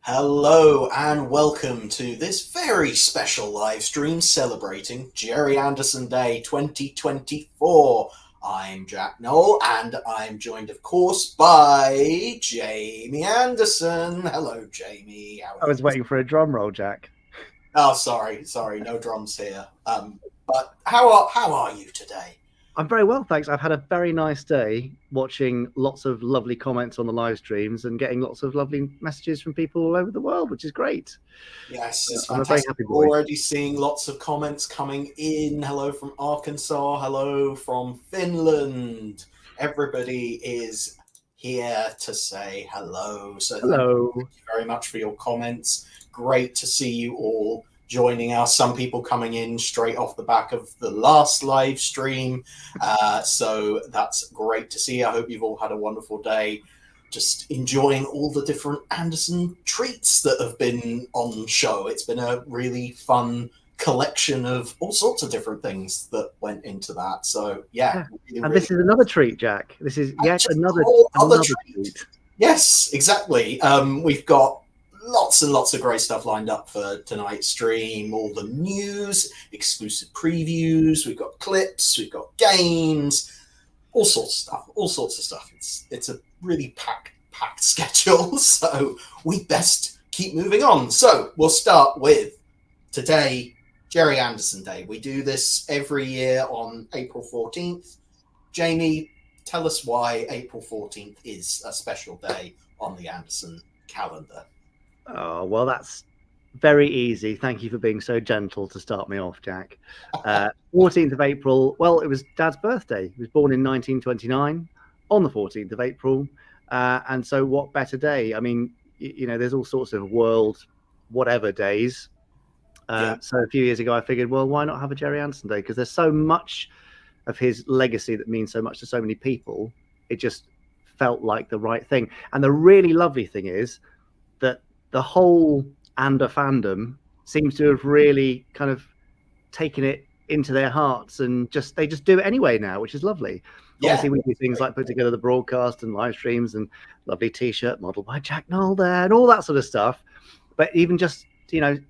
Hello and welcome to this very special live stream celebrating Gerry Anderson Day 2024. I'm Jack Knoll and I'm joined, of course, by Jamie Anderson. Hello, Jamie. How are I was you? waiting for a drum roll, Jack. Oh, sorry, no drums here. But how are you today? I'm very well, thanks. I've had a very nice day watching lots of lovely comments on the live streams and getting lots of lovely messages from people all over the world, which is great. Yes, it's I'm a very fantastic. happy We're boy. already seeing lots of comments coming in. Hello from Arkansas. Hello from Finland. Everybody is here to say hello. So thank Hello. you very much for your comments. Great to see you all joining us. Some people coming in straight off the back of the last live stream. So that's great to see. I hope you've all had a wonderful day. Just enjoying all the different Anderson treats that have been on show. It's been a really fun collection of all sorts of different things that went into that. So yeah. Really, and this is another treat, Jack. This is yet another treat. Yes, exactly. We've got lots and lots of great stuff lined up for tonight's stream. All the news, exclusive previews. We've got clips. We've got games. All sorts of stuff. It's a really packed schedule, so we best keep moving on. So we'll start with today, Gerry Anderson Day. We do this every year on April 14th. Jamie, tell us why April 14th is a special day on the Anderson calendar. Oh, well, that's very easy. Thank you for being so gentle to start me off, Jack. 14th of April, well, it was Dad's birthday. He was born in 1929 on the 14th of April. And so what better day? I mean, there's all sorts of world whatever days. So a few years ago, I figured, well, why not have a Gerry Anderson Day? Because there's so much of his legacy that means so much to so many people. It just felt like the right thing. And the really lovely thing is that the whole Ander fandom seems to have really kind of taken it into their hearts and they just do it anyway now, which is lovely. Yeah. Obviously, we do things like put together the broadcast and live streams and lovely T-shirt modeled by Jack Knoll there and all that sort of stuff. But even just,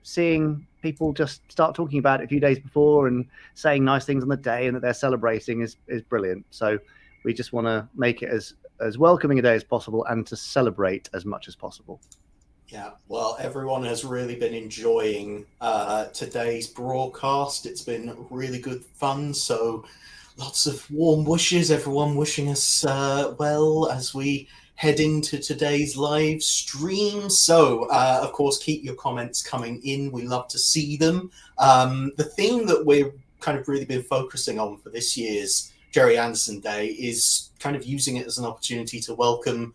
seeing people just start talking about it a few days before and saying nice things on the day and that they're celebrating is brilliant. So we just want to make it as welcoming a day as possible and to celebrate as much as possible. Yeah, well, everyone has really been enjoying today's broadcast. It's been really good fun. So lots of warm wishes, everyone wishing us well as we head into today's live stream. So, of course, keep your comments coming in. We love to see them. The theme that we've kind of really been focusing on for this year's Gerry Anderson Day is kind of using it as an opportunity to welcome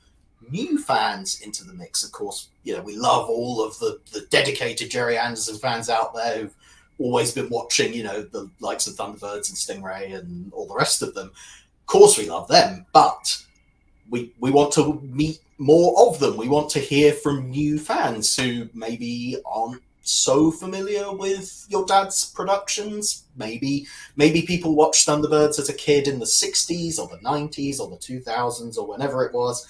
new fans into the mix. Of course, we love all of the dedicated Gerry Anderson fans out there who've always been watching, the likes of Thunderbirds and Stingray and all the rest of them. Of course, we love them, but we want to meet more of them. We want to hear from new fans who maybe aren't so familiar with your dad's productions. Maybe people watched Thunderbirds as a kid in the 60s or the 90s or the 2000s or whenever it was.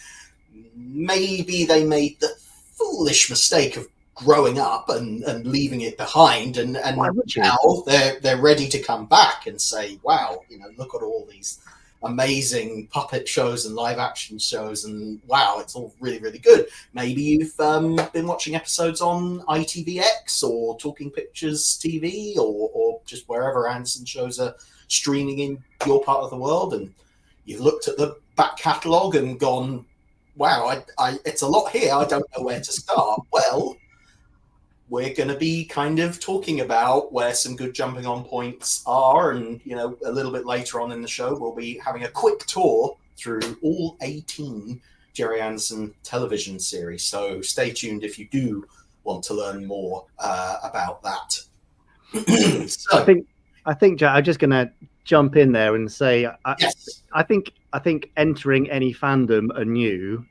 Maybe they made the foolish mistake of growing up and leaving it behind, and now they're ready to come back and say, wow, look at all these amazing puppet shows and live action shows, and wow, it's all really, really good. Maybe you've been watching episodes on ITVX or Talking Pictures TV or just wherever Anderson shows are streaming in your part of the world, and you've looked at the back catalogue and gone, wow, it's a lot here. I don't know where to start. Well, we're going to be kind of talking about where some good jumping on points are. And, a little bit later on in the show, we'll be having a quick tour through all 18 Gerry Anderson television series. So stay tuned if you do want to learn more about that. So, I think, Jack, I'm just going to jump in there and say, yes. I think entering any fandom anew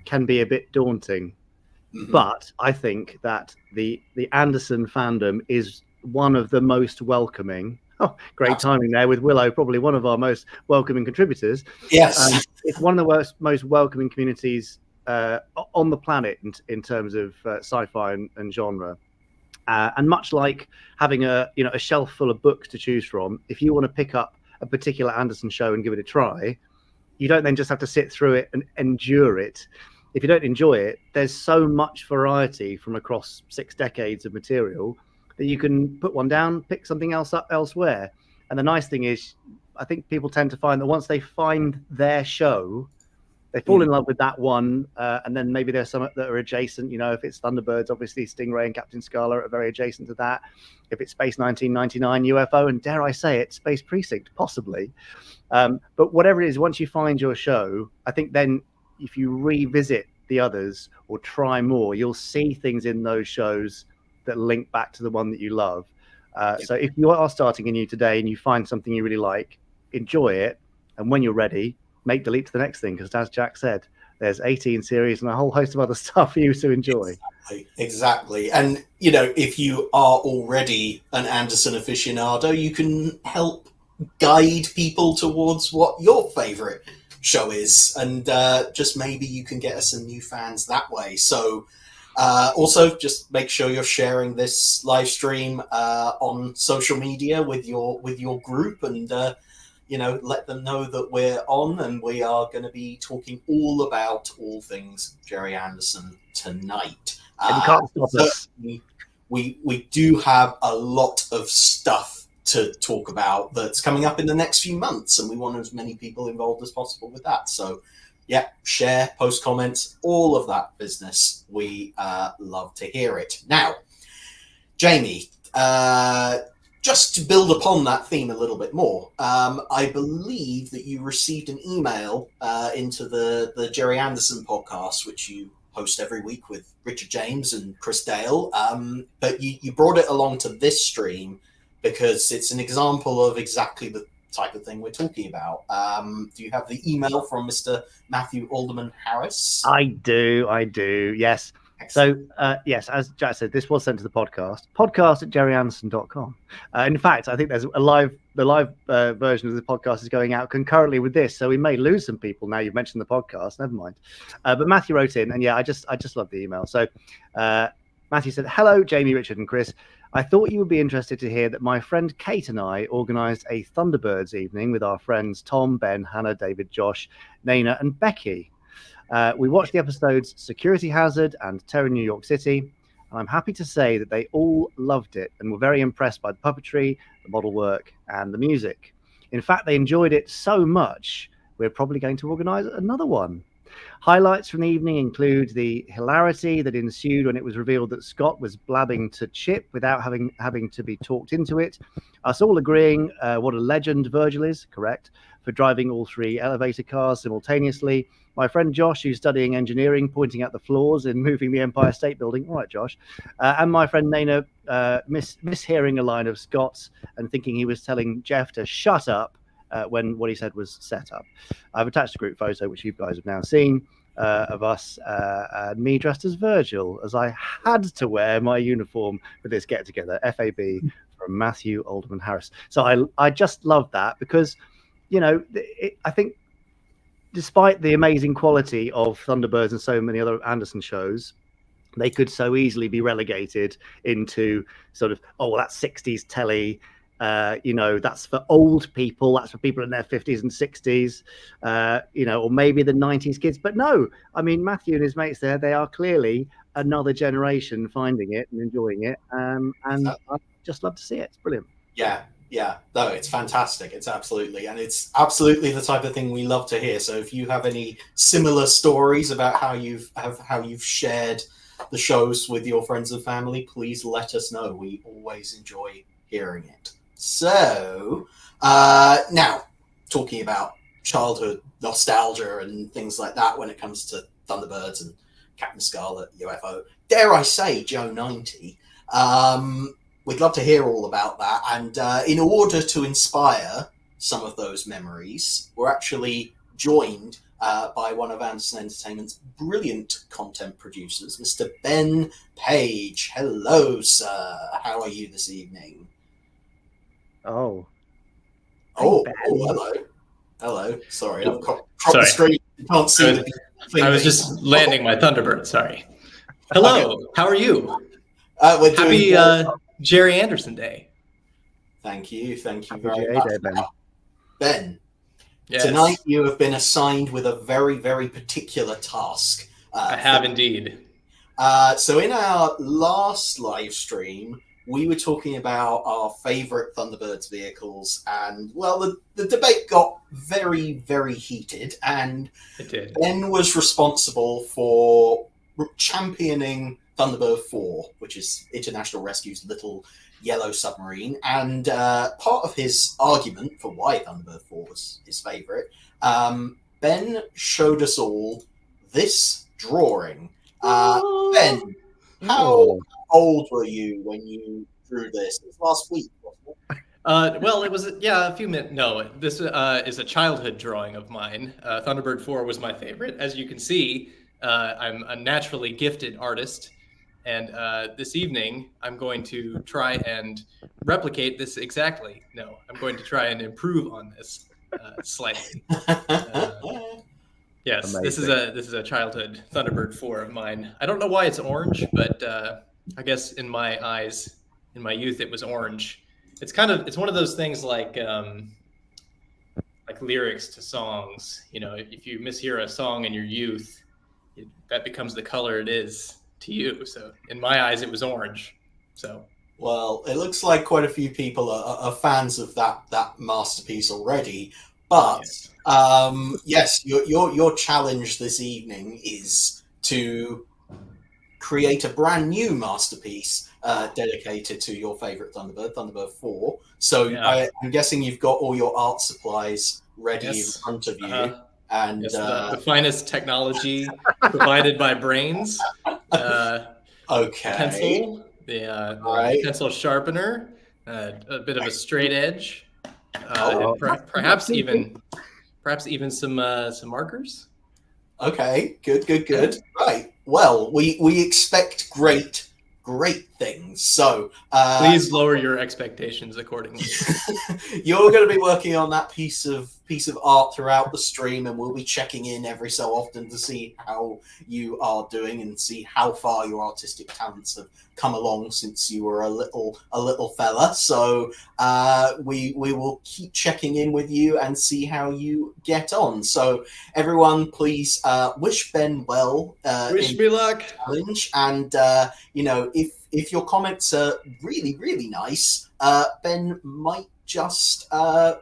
can be a bit daunting. Mm-hmm. But I think that the Anderson fandom is one of the most welcoming. Oh, great timing there with Willow, probably one of our most welcoming contributors. Yes. It's one of the most welcoming communities on the planet in terms of sci-fi and genre. And much like having a shelf full of books to choose from, if you want to pick up a particular Anderson show and give it a try, you don't then just have to sit through it and endure it. If you don't enjoy it, there's so much variety from across 6 decades of material that you can put one down, pick something else up elsewhere. And the nice thing is, I think people tend to find that once they find their show, they fall in love with that one, and then maybe there's some that are adjacent. If it's Thunderbirds, obviously Stingray and Captain Scarlet are very adjacent to that. If it's Space 1999 UFO, and dare I say it, Space Precinct, possibly. But whatever it is, once you find your show, I think then if you revisit the others or try more, you'll see things in those shows that link back to the one that you love. So if you are starting anew today and you find something you really like, enjoy it. And when you're ready, make the leap to the next thing, because as Jack said, there's 18 series and a whole host of other stuff for you to enjoy. Exactly. And, if you are already an Anderson aficionado, you can help guide people towards what your favourite show is. And just maybe you can get us some new fans that way. So also, just make sure you're sharing this live stream on social media with your group, and let them know that we're on, and we are going to be talking all about all things Gerry Anderson tonight. And you can't stop us. We do have a lot of stuff to talk about that's coming up in the next few months, and we want as many people involved as possible with that. So, yeah, share, post comments, all of that business. We love to hear it. Now, Jamie, just to build upon that theme a little bit more, I believe that you received an email into the Gerry Anderson podcast, which you host every week with Richard James and Chris Dale. But you brought it along to this stream because it's an example of exactly the type of thing we're talking about. Do you have the email from Mr. Matthew Alderman Harris? I do, yes. So, yes, as Jack said, this was sent to the podcast at gerryanderson.com. In fact, I think there's the live version of the podcast is going out concurrently with this, so we may lose some people now you've mentioned the podcast. Never mind. But Matthew wrote in, and yeah, I just love the email. So Matthew said, "Hello, Jamie, Richard, and Chris. I thought you would be interested to hear that my friend Kate and I organised a Thunderbirds evening with our friends Tom, Ben, Hannah, David, Josh, Naina, and Becky. We watched the episodes Security Hazard and Terror in New York City, and I'm happy to say that they all loved it and were very impressed by the puppetry, the model work, and the music. In fact, they enjoyed it so much, we're probably going to organise another one. Highlights from the evening include the hilarity that ensued when it was revealed that Scott was blabbing to Chip without having to be talked into it, us all agreeing what a legend Virgil is, correct, for driving all 3 elevator cars simultaneously, my friend Josh, who's studying engineering, pointing out the flaws in moving the Empire State Building, all right, Josh, and my friend Naina mishearing a line of Scott's and thinking he was telling Jeff to shut up when what he said was set up. I've attached a group photo, which you guys have now seen, of us and me dressed as Virgil, as I had to wear my uniform for this get-together, FAB, from Matthew Alderman Harris. So I just love that because, I think despite the amazing quality of Thunderbirds and so many other Anderson shows, they could so easily be relegated into sort of, that's 60s telly, that's for old people, that's for people in their 50s and 60s, or maybe the 90s kids. But no, I mean, Matthew and his mates there, they are clearly another generation finding it and enjoying it. And I just love to see it. It's brilliant. Yeah, no, it's fantastic. It's absolutely the type of thing we love to hear. So if you have any similar stories about how you've shared the shows with your friends and family, please let us know. We always enjoy hearing it. So now, talking about childhood nostalgia and things like that when it comes to Thunderbirds and Captain Scarlet, UFO, dare I say Joe 90, we'd love to hear all about that. And in order to inspire some of those memories, we're actually joined by one of Anderson Entertainment's brilliant content producers, Mr. Ben Page. Hello, sir. How are you this evening? Oh, hello. Sorry, I've cropped the screen You can't see I the was, I was just landing my Thunderbird. Sorry. Hello. Okay. How are you? We're Happy doing Gerry Anderson Day. Thank you Happy very GA much. Day, Ben. Ben, Yes, tonight you have been assigned with a very, very particular task. I have indeed. So in our last live stream, we were talking about our favorite Thunderbirds vehicles, and well, the debate got very, very heated, and It did. Ben was responsible for championing Thunderbird 4, which is International Rescue's little yellow submarine. And part of his argument for why Thunderbird 4 was his favourite, Ben showed us all this drawing. Ben, how old were you when you drew this? It was last week, wasn't it? Well, it was a few minutes. No, this is a childhood drawing of mine. Thunderbird 4 was my favorite. As you can see, I'm a naturally gifted artist, and this evening I'm going to try and replicate this exactly. No, I'm going to try and improve on this slightly. Yes, Amazing. this is a childhood Thunderbird 4 of mine. I don't know why it's orange, but I guess in my eyes, in my youth, it was orange. It's one of those things like lyrics to songs. You know, if you mishear a song in your youth, that becomes the color it is to you. So in my eyes, it was orange. So well, it looks like quite a few people are fans of that masterpiece already. But yes, your challenge this evening is to create a brand new masterpiece dedicated to your favorite Thunderbird, Thunderbird 4. So I'm guessing you've got all your art supplies ready in front of you. And yes, the finest technology provided by Brains. Okay. Pencil, the pencil sharpener, a bit of a straight edge, perhaps even some markers. Okay, good. Right. Well, we expect great things. So please lower your expectations accordingly. You're going to be working on that piece of art throughout the stream, and we'll be checking in every so often to see how you are doing and see how far your artistic talents have come along since you were a little fella. So we will keep checking in with you and see how you get on. So everyone, please wish Ben well. Wish me luck. Challenge, and if your comments are really nice, Ben might just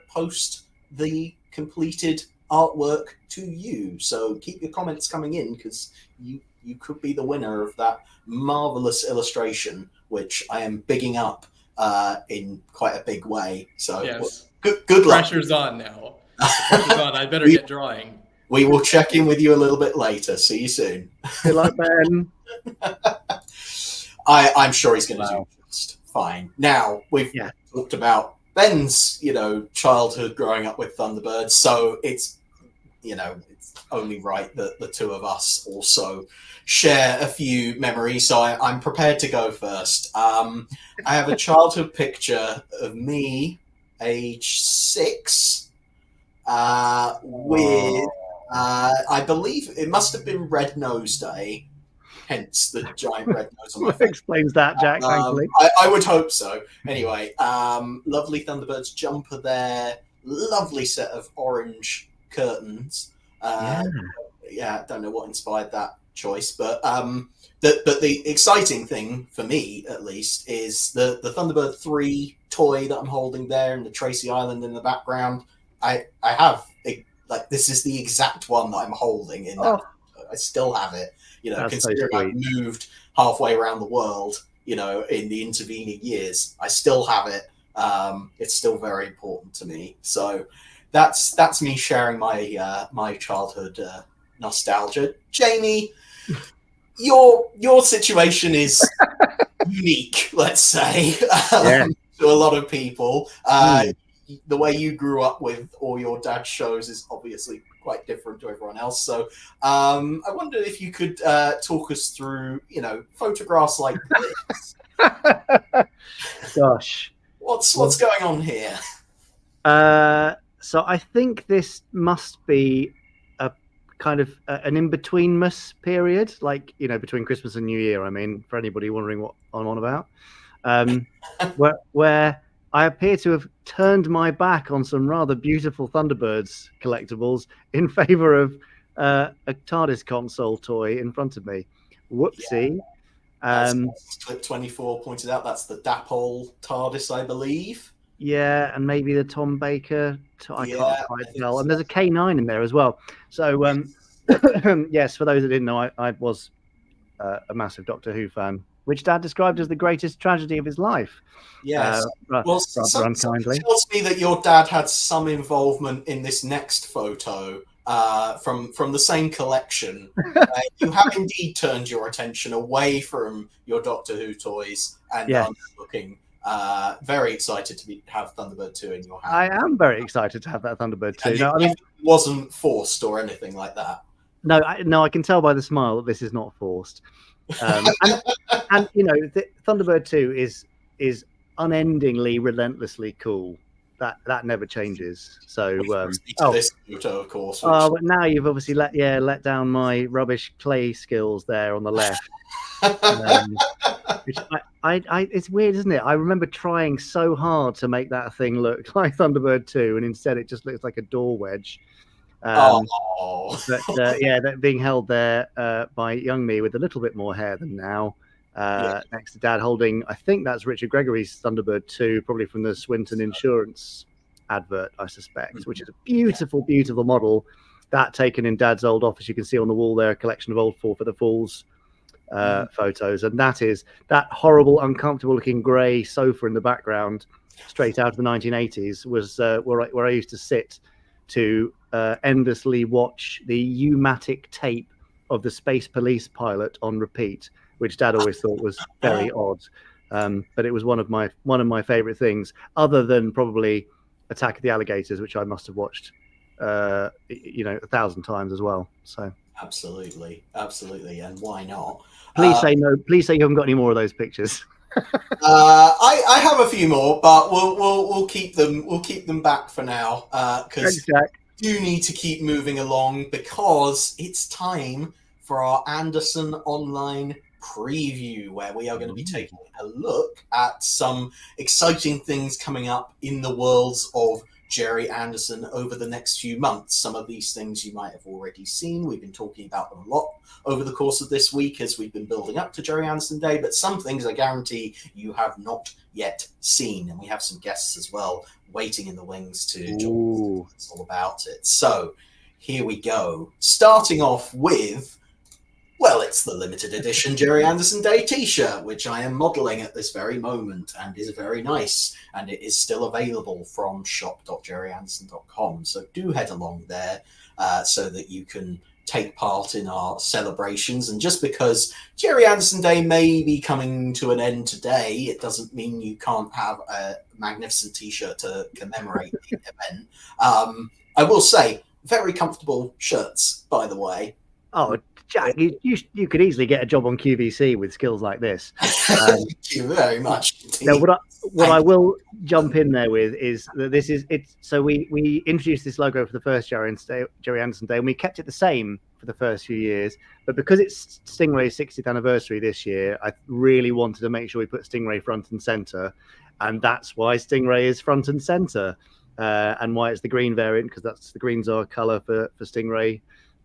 post the completed artwork to you. So keep your comments coming in, because you could be the winner of that marvelous illustration, which I am bigging up in quite a big way. So yes. Good luck. Pressure's on now. Pressure's on. I better get drawing. We will check in with you a little bit later. See you soon. Good luck, Ben. I'm sure he's going to do just fine. Now we've talked about Ben's, childhood growing up with Thunderbirds, so it's only right that the two of us also share a few memories. So I'm prepared to go first. I have a childhood picture of me, age 6, with I believe it must have been Red Nose Day. Hence the giant red nose on my face. Explains that, Jack, thankfully. I would hope so. Anyway, lovely Thunderbirds jumper there. Lovely set of orange curtains. Don't know what inspired that choice, but the exciting thing for me, at least, is the Thunderbird 3 toy that I'm holding there, and the Tracy Island in the background. I have this is the exact one that I'm holding in that. I still have it. Considering I've moved halfway around the world, in the intervening years, I still have it. It's still very important to me. So that's me sharing my childhood nostalgia. Jamie, your situation is unique, let's say, to a lot of people. The way you grew up with all your dad's shows is obviously quite different to everyone else. So I wondered if you could talk us through, photographs like this. Gosh. What's going on here? So I think this must be kind of an in-between-mas period, like, between Christmas and New Year. I mean, for anybody wondering what I'm on about, where I appear to have turned my back on some rather beautiful Thunderbirds collectibles in favour of a TARDIS console toy in front of me. Whoopsie. As Clip 24 pointed out, that's the Dapol TARDIS, I believe. Yeah, and maybe the Tom Baker. I can't quite tell. So. And there's a K9 in there as well. So, yes, for those that didn't know, I was a massive Doctor Who fan, which Dad described as the greatest tragedy of his life. Yes. Well, unkindly. Tells me that your dad had some involvement in this next photo from the same collection. You have indeed turned your attention away from your Doctor Who toys and are looking very excited to have Thunderbird 2 in your hand. I am very excited to have that Thunderbird 2. No, it wasn't forced or anything like that. No, I can tell by the smile that this is not forced. And the Thunderbird 2 is unendingly, relentlessly cool. That never changes. So this photo, of course. But now you've obviously let down my rubbish clay skills there on the left. Which it's weird, isn't it? I remember trying so hard to make that thing look like Thunderbird 2, and instead it just looks like a door wedge. But that being held there by young me with a little bit more hair than now, next to Dad holding, I think that's Richard Gregory's Thunderbird 2, probably from the Swinton Insurance advert, I suspect, which is a beautiful, beautiful model. That taken in Dad's old office. You can see on the wall there a collection of old Fall for the Falls photos, and that is that horrible, uncomfortable looking grey sofa in the background, straight out of the 1980s, was where I used to sit to endlessly watch the U-matic tape of the Space Police pilot on repeat, which Dad always thought was very odd, but it was one of my favorite things, other than probably Attack of the Alligators, which I must have watched 1,000 times as well. So absolutely, and why not? Please say no. Please say you haven't got any more of those pictures. I have a few more, but we'll keep them. We'll keep them back for now because we do need to keep moving along, because it's time for our Anderson Online preview, where we are going to be taking a look at some exciting things coming up in the worlds of Gerry Anderson over the next few months. Some of these things you might have already seen. We've been talking about them a lot over the course of this week as we've been building up to Gerry Anderson Day, but some things I guarantee you have not yet seen, and we have some guests as well waiting in the wings to join us all about it. So here we go, starting off with, well, it's the limited edition Gerry Anderson Day t-shirt, which I am modelling at this very moment, and is very nice, and it is still available from shop.gerryanderson.com. So do head along there so that you can take part in our celebrations. And just because Gerry Anderson Day may be coming to an end today, it doesn't mean you can't have a magnificent t-shirt to commemorate the event. I will say, very comfortable shirts, by the way. Oh, Jack, you could easily get a job on QVC with skills like this. Thank you very much. Now, what I will jump in there with is that this is it. So we introduced this logo for the first Gerry Anderson Day, and we kept it the same for the first few years. But because it's Stingray's 60th anniversary this year, I really wanted to make sure we put Stingray front and center, and that's why Stingray is front and center, and why it's the green variant, because that's the green's our color for Stingray.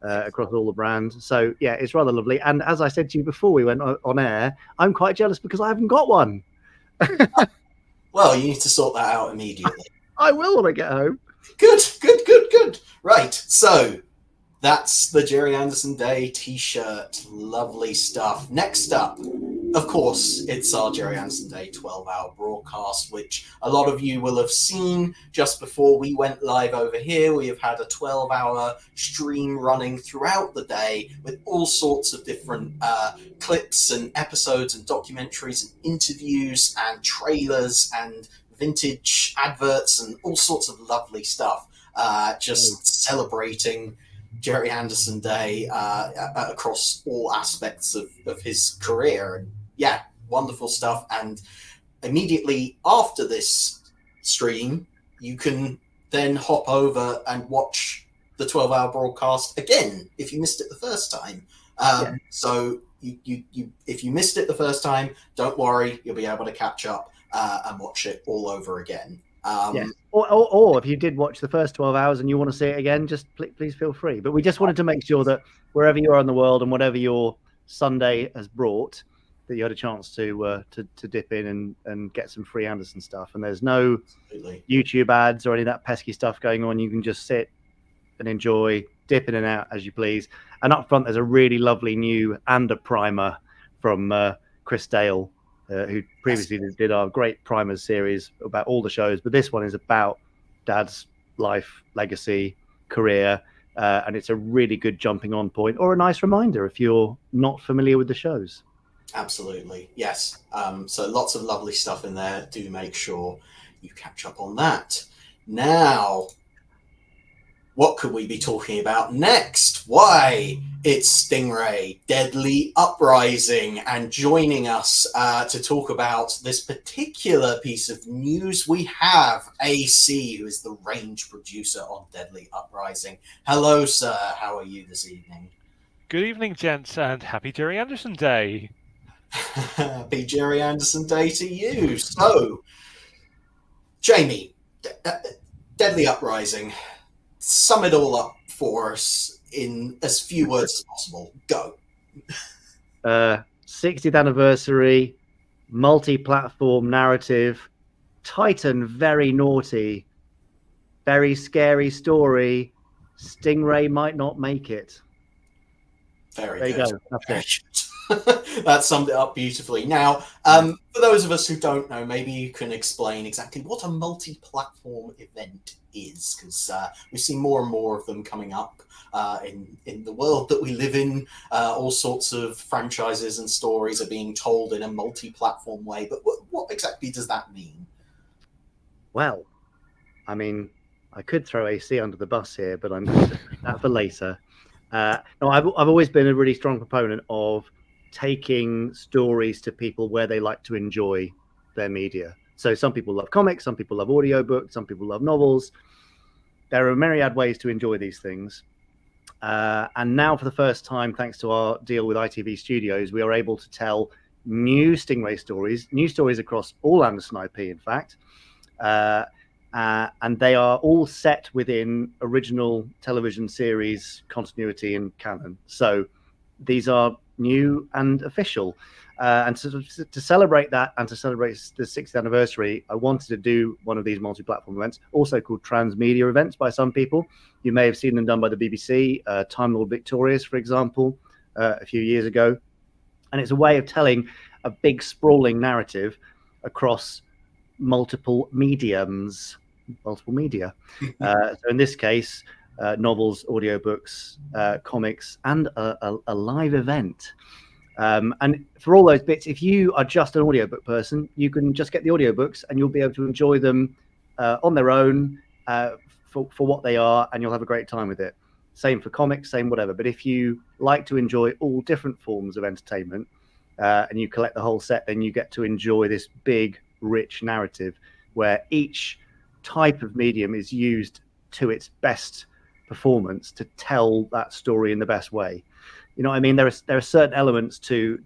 Across all the brands. So yeah, it's rather lovely. And as I said to you before we went on air, I'm quite jealous because I haven't got one. Well, you need to sort that out immediately. I will when I get home. Good. Right, so that's the Gerry Anderson Day t-shirt. Lovely stuff. Next up, of course, it's our Gerry Anderson Day 12-hour broadcast, which a lot of you will have seen just before we went live over here. We have had a 12-hour stream running throughout the day with all sorts of different clips and episodes and documentaries and interviews and trailers and vintage adverts and all sorts of lovely stuff, just celebrating Gerry Anderson Day across all aspects of his career. And yeah, wonderful stuff. And immediately after this stream, you can then hop over and watch the 12-hour broadcast again if you missed it the first time. So if you missed it the first time, don't worry, you'll be able to catch up and watch it all over again. Yes. Or if you did watch the first 12 hours and you want to see it again, just please feel free. But we just wanted to make sure that wherever you are in the world and whatever your Sunday has brought, that you had a chance to dip in and get some free Anderson stuff. And there's no YouTube ads or any of that pesky stuff going on. You can just sit and enjoy, dip in and out as you please. And up front, there's a really lovely new Ander primer from Chris Dale, who previously did our great primers series about all the shows. But this one is about Dad's life, legacy, career. And it's a really good jumping on point, or a nice reminder if you're not familiar with the shows. Absolutely, yes. So lots of lovely stuff in there. Do make sure you catch up on that. Now, what could we be talking about next? Why, it's Stingray, Deadly Uprising, and joining us to talk about this particular piece of news, we have AC, who is the range producer on Deadly Uprising. Hello, sir. How are you this evening? Good evening, gents, and happy Gerry Anderson Day. Happy Gerry Anderson Day to you. So, Jamie, Deadly Uprising, sum it all up for us in as few words as possible. Go. 60th anniversary, multi-platform narrative, Titan very naughty, very scary story. Stingray might not make it. Very there good. You go. That's it. That summed it up beautifully. Now, for those of us who don't know, maybe you can explain exactly what a multi-platform event is, because we've seen more and more of them coming up in the world that we live in. All sorts of franchises and stories are being told in a multi-platform way, but what exactly does that mean? Well, I mean, I could throw AC under the bus here, but I'm going to leave that for later. No, I've always been a really strong proponent of taking stories to people where they like to enjoy their media. So some people love comics, some people love audiobooks, some people love novels. There are myriad ways to enjoy these things. And now for the first time, thanks to our deal with ITV Studios, we are able to tell new Stingray stories, new stories across all Anderson IP, in fact. And they are all set within original television series continuity and canon. So these are new and official. And to celebrate that and to celebrate the 6th anniversary, I wanted to do one of these multi-platform events, also called transmedia events by some people. You may have seen them done by the BBC, Time Lord Victorious, for example, a few years ago. And it's a way of telling a big sprawling narrative across multiple media. So in this case, novels, audiobooks, comics, and a live event. And for all those bits, if you are just an audiobook person, you can just get the audiobooks and you'll be able to enjoy them on their own for what they are, and you'll have a great time with it. Same for comics, same whatever. But if you like to enjoy all different forms of entertainment and you collect the whole set, then you get to enjoy this big, rich narrative where each type of medium is used to its best performance to tell that story in the best way. You know what I mean? There are certain elements to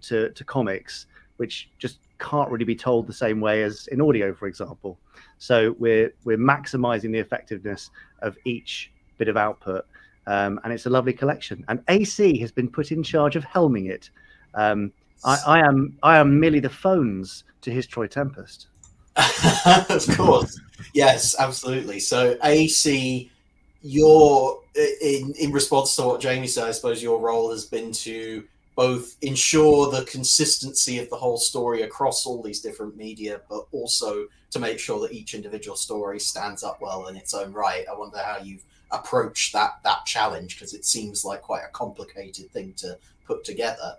comics which just can't really be told the same way as in audio, for example. So we're maximizing the effectiveness of each bit of output, and it's a lovely collection. And AC has been put in charge of helming it. I am merely the phones to his Troy Tempest. Of course, yes, absolutely. So AC, you're in response to what Jamie said, I suppose your role has been to both ensure the consistency of the whole story across all these different media, but also to make sure that each individual story stands up well in its own right. I wonder how you've approached that challenge, because it seems like quite a complicated thing to put together.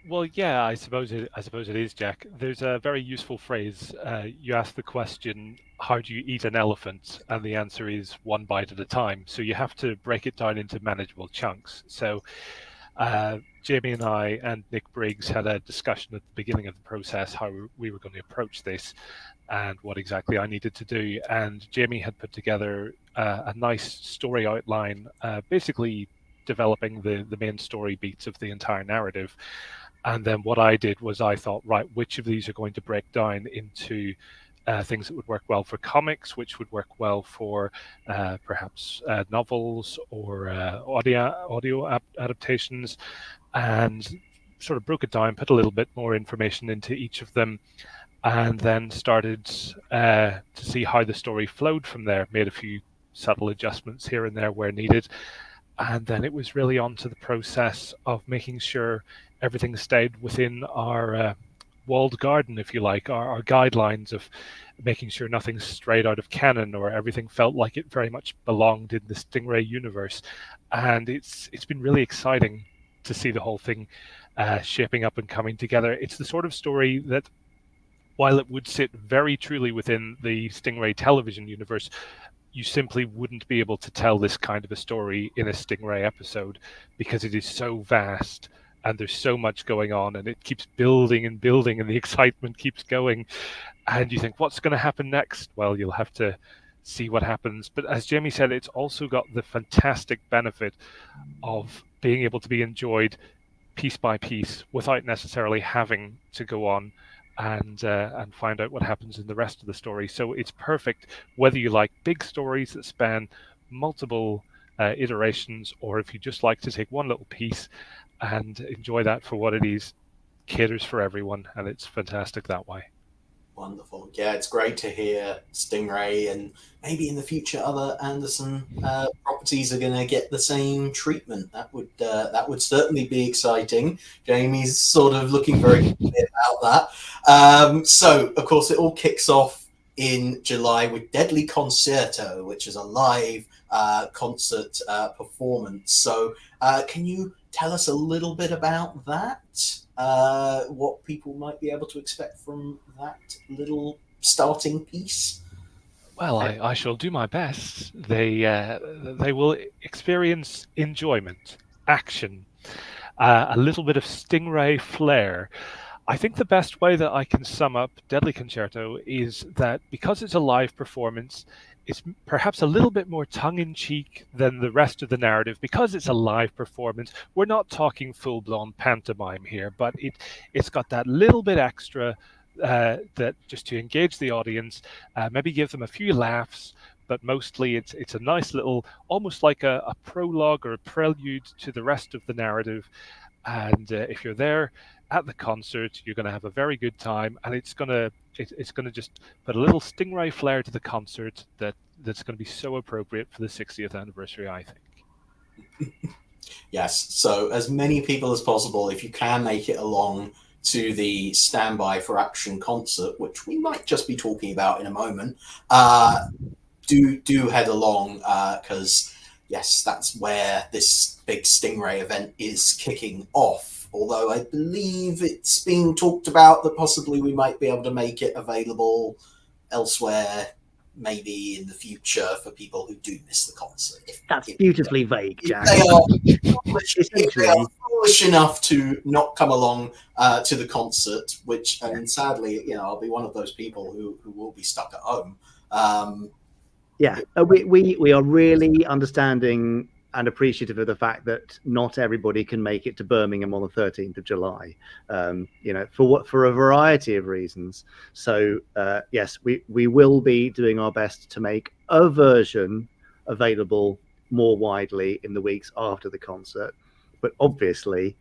Well, yeah, I suppose it is, Jack. There's a very useful phrase. You ask the question, how do you eat an elephant? And the answer is one bite at a time. So you have to break it down into manageable chunks. So Jamie and I and Nick Briggs had a discussion at the beginning of the process how we were going to approach this and what exactly I needed to do. And Jamie had put together a nice story outline, basically developing the main story beats of the entire narrative. And then what I did was I thought, right, which of these are going to break down into things that would work well for comics, which would work well for perhaps novels or audio adaptations, and sort of broke it down, put a little bit more information into each of them, and then started to see how the story flowed from there, made a few subtle adjustments here and there where needed. And then it was really on to the process of making sure everything stayed within our walled garden, if you like, our guidelines of making sure nothing strayed out of canon or everything felt like it very much belonged in the Stingray universe. And it's been really exciting to see the whole thing shaping up and coming together. It's the sort of story that, while it would sit very truly within the Stingray television universe, you simply wouldn't be able to tell this kind of a story in a Stingray episode because it is so vast and there's so much going on and it keeps building and building and the excitement keeps going. And you think, what's going to happen next? Well, you'll have to see what happens. But as Jamie said, it's also got the fantastic benefit of being able to be enjoyed piece by piece without necessarily having to go on and find out what happens in the rest of the story. So it's perfect whether you like big stories that span multiple iterations, or if you just like to take one little piece and enjoy that for what it is. Caters for everyone, and it's fantastic that way. Wonderful. Yeah, it's great to hear Stingray and maybe in the future other Anderson properties are going to get the same treatment. That would certainly be exciting. Jamie's sort of looking very clear about that. So, of course, it all kicks off in July with Deadly Concerto, which is a live concert performance. So, can you tell us a little bit about that? What people might be able to expect from that little starting piece? Well, I shall do my best. They will experience enjoyment, action, a little bit of Stingray flair. I think the best way that I can sum up Deadly Concerto is that because it's a live performance, it's perhaps a little bit more tongue-in-cheek than the rest of the narrative. Because it's a live performance, we're not talking full-blown pantomime here, but it's got that little bit extra that just to engage the audience, maybe give them a few laughs, but mostly it's a nice little, almost like a prologue or a prelude to the rest of the narrative. And if you're there at the concert, you're going to have a very good time, and it's going to just put a little Stingray flair to the concert that's going to be so appropriate for the 60th anniversary, I think. Yes, so as many people as possible, if you can make it along to the Standby for Action concert, which we might just be talking about in a moment, do head along, because yes, that's where this big Stingray event is kicking off. Although I believe it's being talked about that possibly we might be able to make it available elsewhere, maybe in the future, for people who do miss the concert. That's beautifully vague, Jack. If they are foolish enough to not come along to the concert, which, I mean, sadly, I'll be one of those people who will be stuck at home. Yeah, we are really understanding and appreciative of the fact that not everybody can make it to Birmingham on the 13th of July, for a variety of reasons. So yes, we will be doing our best to make a version available more widely in the weeks after the concert. But obviously,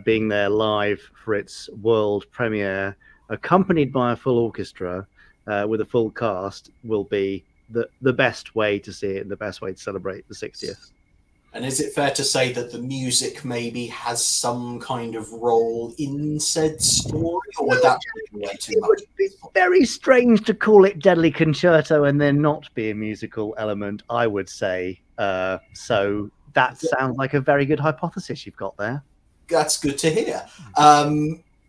being there live for its world premiere, accompanied by a full orchestra with a full cast, will be the best way to see it and the best way to celebrate the 60th. And is it fair to say that the music maybe has some kind of role in said story, or would that be way too much? It's very strange to call it Deadly Concerto and then not be a musical element, I would say. So that sounds like a very good hypothesis you've got there. That's good to hear.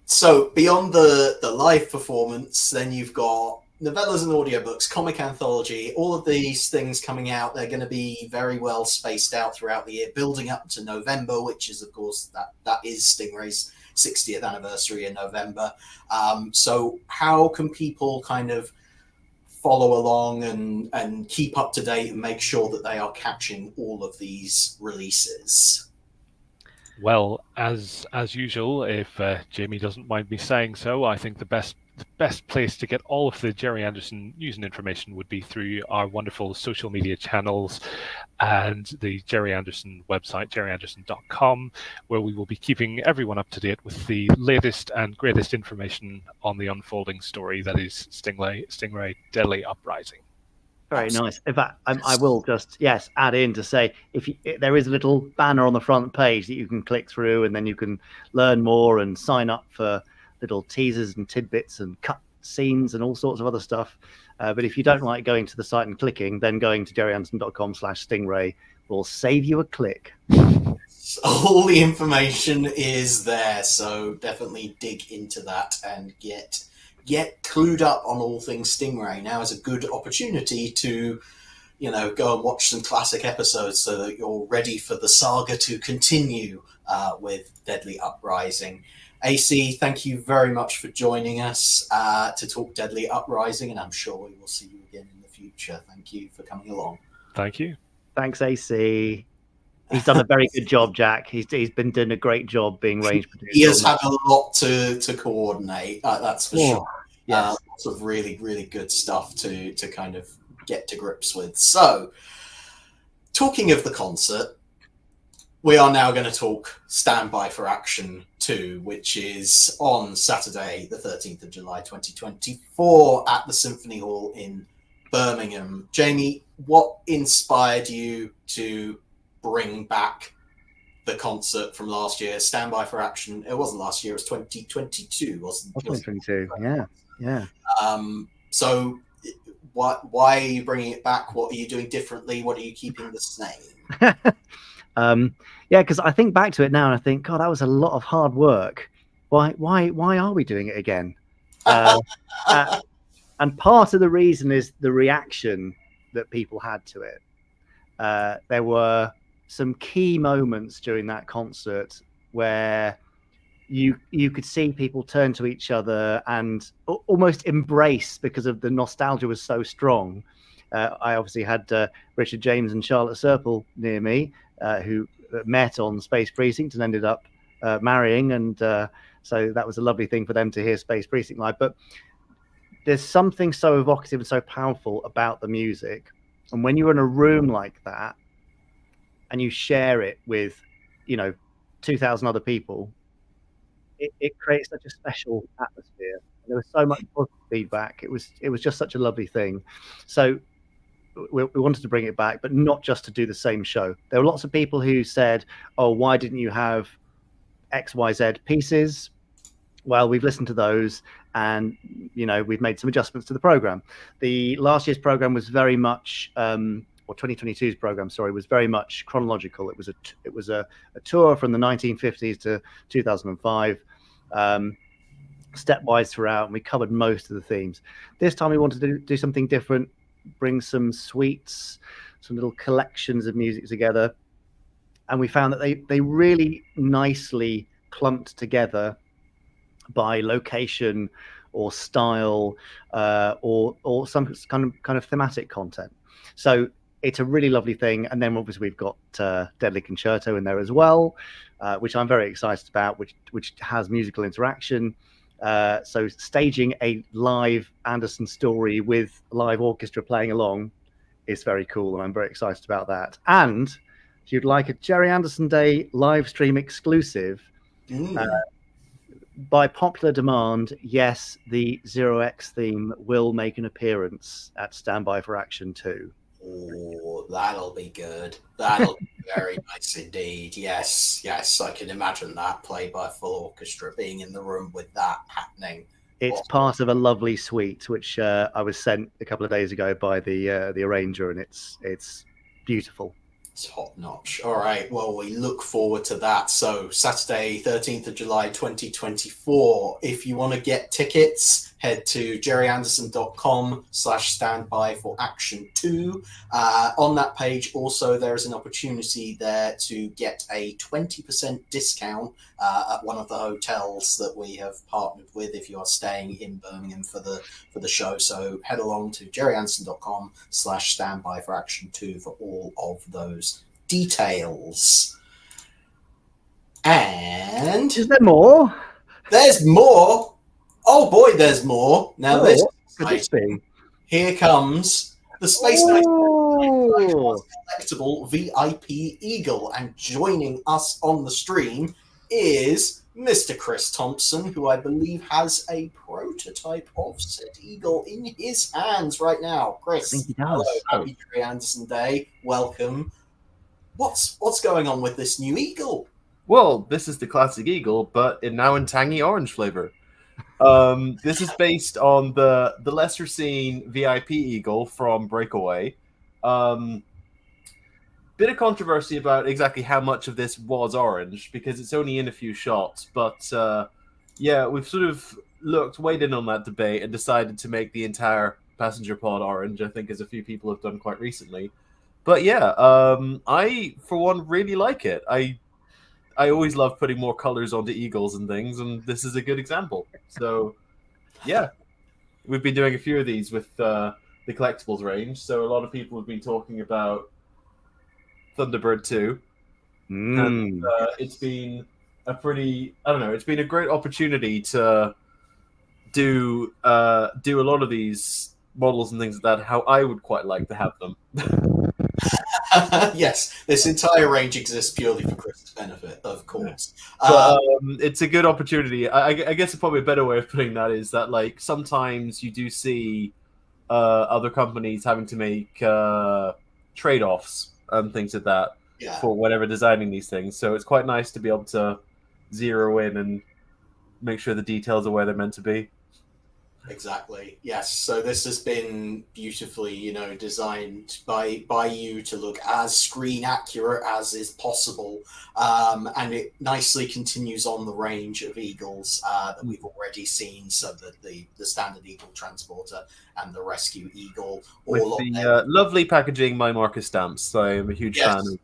So beyond the live performance, then you've got novellas and audiobooks, comic anthology, all of these things coming out, they're going to be very well spaced out throughout the year, building up to November, which is, of course, that is Stingray's 60th anniversary in November. So how can people kind of follow along and keep up to date and make sure that they are catching all of these releases? Well, as usual, if Jamie doesn't mind me saying so, I think the best place to get all of the Gerry Anderson news and information would be through our wonderful social media channels and the Gerry Anderson website, gerryanderson.com, where we will be keeping everyone up to date with the latest and greatest information on the unfolding story that is Stingray Deadly Uprising. Very nice. In fact, I will just add in to say if there is a little banner on the front page that you can click through, and then you can learn more and sign up for little teasers and tidbits and cut scenes and all sorts of other stuff. But if you don't like going to the site and clicking, then going to gerryanderson.com/Stingray will save you a click. All the information is there, so definitely dig into that and get clued up on all things Stingray. Now is a good opportunity to, go and watch some classic episodes so that you're ready for the saga to continue with Deadly Uprising. AC, thank you very much for joining us to talk Deadly Uprising, and I'm sure we will see you again in the future. Thank you for coming along. Thank you. Thanks, AC. He's done a very good job, Jack. He's been doing a great job being range producer. He has had a lot to coordinate, that's for sure. Yes. Lots of really, really good stuff to kind of get to grips with. So, talking of the concert, we are now going to talk Stand By for Action 2, which is on Saturday, the 13th of July, 2024 at the Symphony Hall in Birmingham. Jamie, what inspired you to bring back the concert from last year, Stand By for Action? It wasn't last year, it was 2022, wasn't it? 2022, yeah. So why are you bringing it back? What are you doing differently? What are you keeping the same? Because I think back to it now and I think, God, that was a lot of hard work. Why are we doing it again? And part of the reason is the reaction that people had to it. There were some key moments during that concert where you could see people turn to each other and almost embrace because of the nostalgia was so strong. I obviously had Richard James and Charlotte Serple near me, who met on Space Precinct and ended up marrying, and so that was a lovely thing for them to hear Space Precinct live. But there's something so evocative and so powerful about the music, and when you're in a room like that and you share it with 2,000 other people, it creates such a special atmosphere. There was so much positive feedback. It was just such a lovely thing. So we wanted to bring it back, but not just to do the same show. There were lots of people who said, "Oh, why didn't you have XYZ pieces?" Well, we've listened to those, and we've made some adjustments to the program. The last year's program was very much, or 2022's program, sorry, was very much chronological. It was a tour from the 1950s to 2005, stepwise throughout, and we covered most of the themes. This time we wanted to do something different, bring some suites, some little collections of music together, and we found that they really nicely clumped together by location or style, or some kind of thematic content. So it's a really lovely thing. And then obviously we've got Deadly Concerto in there as well, which I'm very excited about, which has musical interaction. So staging a live Anderson story with live orchestra playing along is very cool, and I'm very excited about that. And if you'd like a Gerry Anderson Day live stream exclusive, by popular demand, yes, the 0X theme will make an appearance at Stand By for Action 2. Oh, that'll be good. That'll be very nice indeed. Yes, I can imagine that, played by a full orchestra, being in the room with that happening. It's part of a lovely suite, which I was sent a couple of days ago by the arranger, and it's beautiful. Top notch. All right. Well, we look forward to that. So Saturday, 13th of July, 2024. If you want to get tickets, head to gerryanderson.com/standby for action 2. On that page, also, there is an opportunity there to get a 20% discount at one of the hotels that we have partnered with if you are staying in Birmingham for the show. So head along to gerryanderson.com/standby for action 2 for all of those details. And Is there more? there's more. Oh boy, there's more. Now this could this be? Here comes the Space Knight collectible VIP Eagle, and joining us on the stream is Mr. Chris Thompson, who I believe has a prototype of said Eagle in his hands right now. Chris, I think he does. hello, happy Gerry Anderson Day. Welcome. What's going on with this new Eagle? Well, this is the classic Eagle, but now in tangy orange flavor. This is based on the lesser seen VIP Eagle from Breakaway. Bit of controversy about exactly how much of this was orange because it's only in a few shots. But yeah, we've sort of weighed in on that debate and decided to make the entire passenger pod orange. I think as a few people have done quite recently. But yeah, I for one really like it. I always love putting more colors onto Eagles and things, and this is a good example. So, yeah, we've been doing a few of these with the Collectibles range. So a lot of people have been talking about Thunderbird 2. And it's been a pretty, it's been a great opportunity to do a lot of these models and things like that, how I would quite like to have them. Yes, this entire range exists purely for Chris's benefit, of course. But, it's a good opportunity. I guess probably a better way of putting that is that, like, sometimes you do see other companies having to make trade-offs and things like that for whatever designing these things. So it's quite nice to be able to zero in and make sure the details are where they're meant to be. Exactly. Yes. So this has been beautifully, designed by you to look as screen accurate as is possible, and it nicely continues on the range of Eagles that we've already seen. So that the standard Eagle transporter and the rescue Eagle, with the lovely packaging by Marcus stamps. So I'm a huge fan of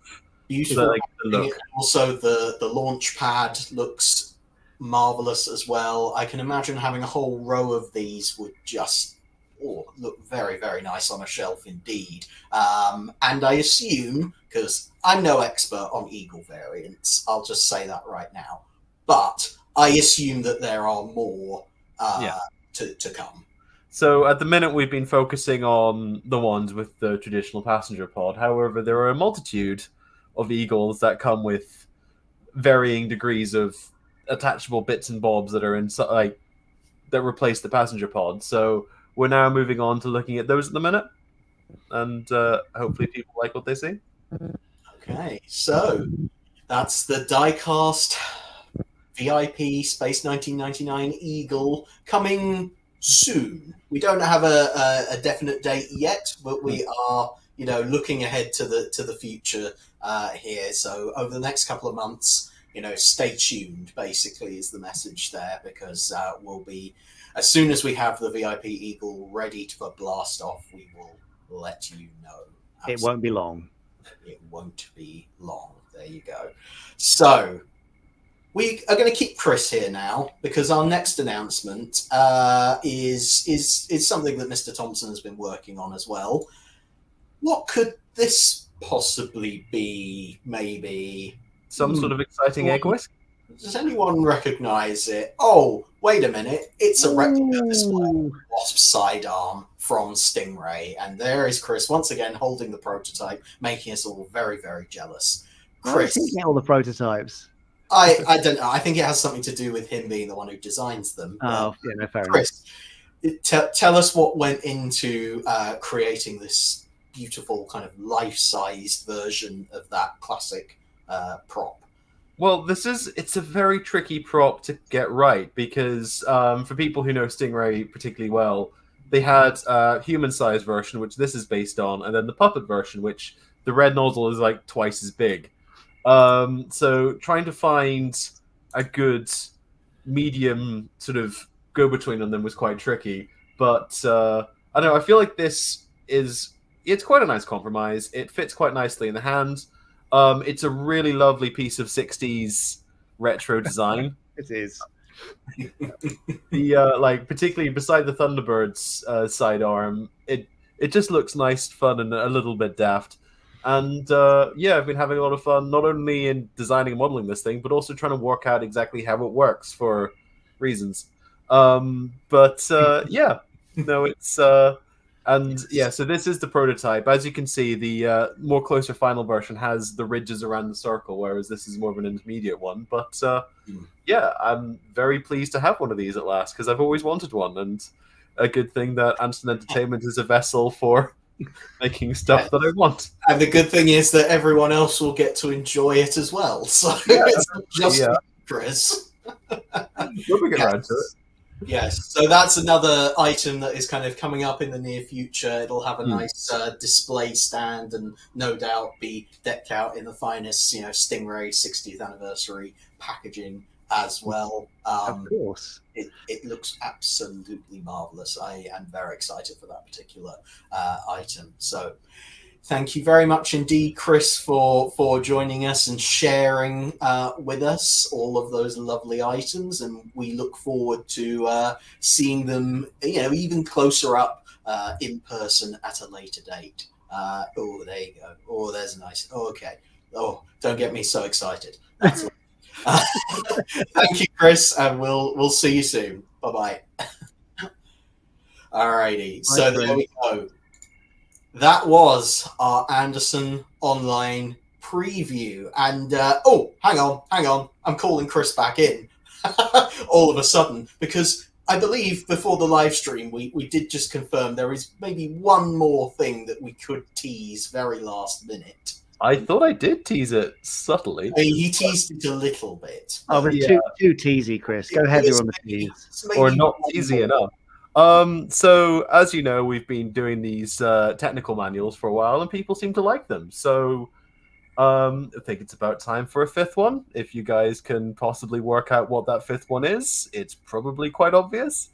beautiful look. Also, the launch pad looks marvelous as well. I can imagine having a whole row of these would just look very, very nice on a shelf indeed. And I assume, because I'm no expert on Eagle variants, I'll just say that right now, but I assume that there are more to come. So at the minute we've been focusing on the ones with the traditional passenger pod. However, there are a multitude of Eagles that come with varying degrees of attachable bits and bobs that are that replace the passenger pod. So we're now moving on to looking at those at the minute, and hopefully people like what they see. Okay, so that's the diecast VIP Space 1999 Eagle coming soon. We don't have a definite date yet, but we are looking ahead to the future here. So over the next couple of months, stay tuned, basically, is the message there, because we'll be, as soon as we have the VIP Eagle ready to blast off, we will let you know. Absolutely. It won't be long. It won't be long. There you go. So we are going to keep Chris here now, because our next announcement is something that Mr. Thompson has been working on as well. What could this possibly be? Maybe some sort of exciting egg whisk? Does anyone recognize it? Oh, wait a minute. It's a replica display Wasp sidearm from Stingray. And there is Chris once again holding the prototype, making us all very, very jealous. Chris, get all the prototypes. I don't know. I think it has something to do with him being the one who designs them. Oh, yeah, no, fair Chris, tell us what went into creating this beautiful kind of life-sized version of that classic prop. Well, it's a very tricky prop to get right, because for people who know Stingray particularly well, they had a human-sized version, which this is based on, and then the puppet version, which the red nozzle is like twice as big. So trying to find a good medium sort of go-between on them was quite tricky. But I don't know. I feel like it's quite a nice compromise. It fits quite nicely in the hand. It's a really lovely piece of 60s retro design. It is. The particularly beside the Thunderbirds sidearm, it just looks nice, fun, and a little bit daft. And I've been having a lot of fun not only in designing and modeling this thing, but also trying to work out exactly how it works for reasons. It's so this is the prototype. As you can see, the more closer final version has the ridges around the circle, whereas this is more of an intermediate one. But I'm very pleased to have one of these at last, because I've always wanted one, and a good thing that Anderson Entertainment is a vessel for making stuff that I want. And the good thing is that everyone else will get to enjoy it as well. So it's not just Chris. We'll get around to it. Yes, so that's another item that is kind of coming up in the near future. It'll have a nice display stand and no doubt be decked out in the finest, Stingray 60th anniversary packaging as well. Of course. It looks absolutely marvelous. I am very excited for that particular item. So thank you very much indeed, Chris, for joining us and sharing with us all of those lovely items. And we look forward to seeing them, even closer up in person at a later date. There you go. Oh, there's a nice. Oh, okay. Oh, don't get me so excited. That's thank you, Chris, and we'll see you soon. Bye bye. Alrighty. So there we go. That was our Anderson Online preview. And, hang on. I'm calling Chris back in all of a sudden, because I believe before the live stream, we did just confirm there is maybe one more thing that we could tease very last minute. I thought I did tease it subtly. I mean, he teased it a little bit. Oh, but too teasy, Chris. Go heavier on the tease. Or not teasy enough. So as you know, we've been doing these technical manuals for a while, and people seem to like them. So I think it's about time for a fifth one. If you guys can possibly work out what that fifth one is, it's probably quite obvious.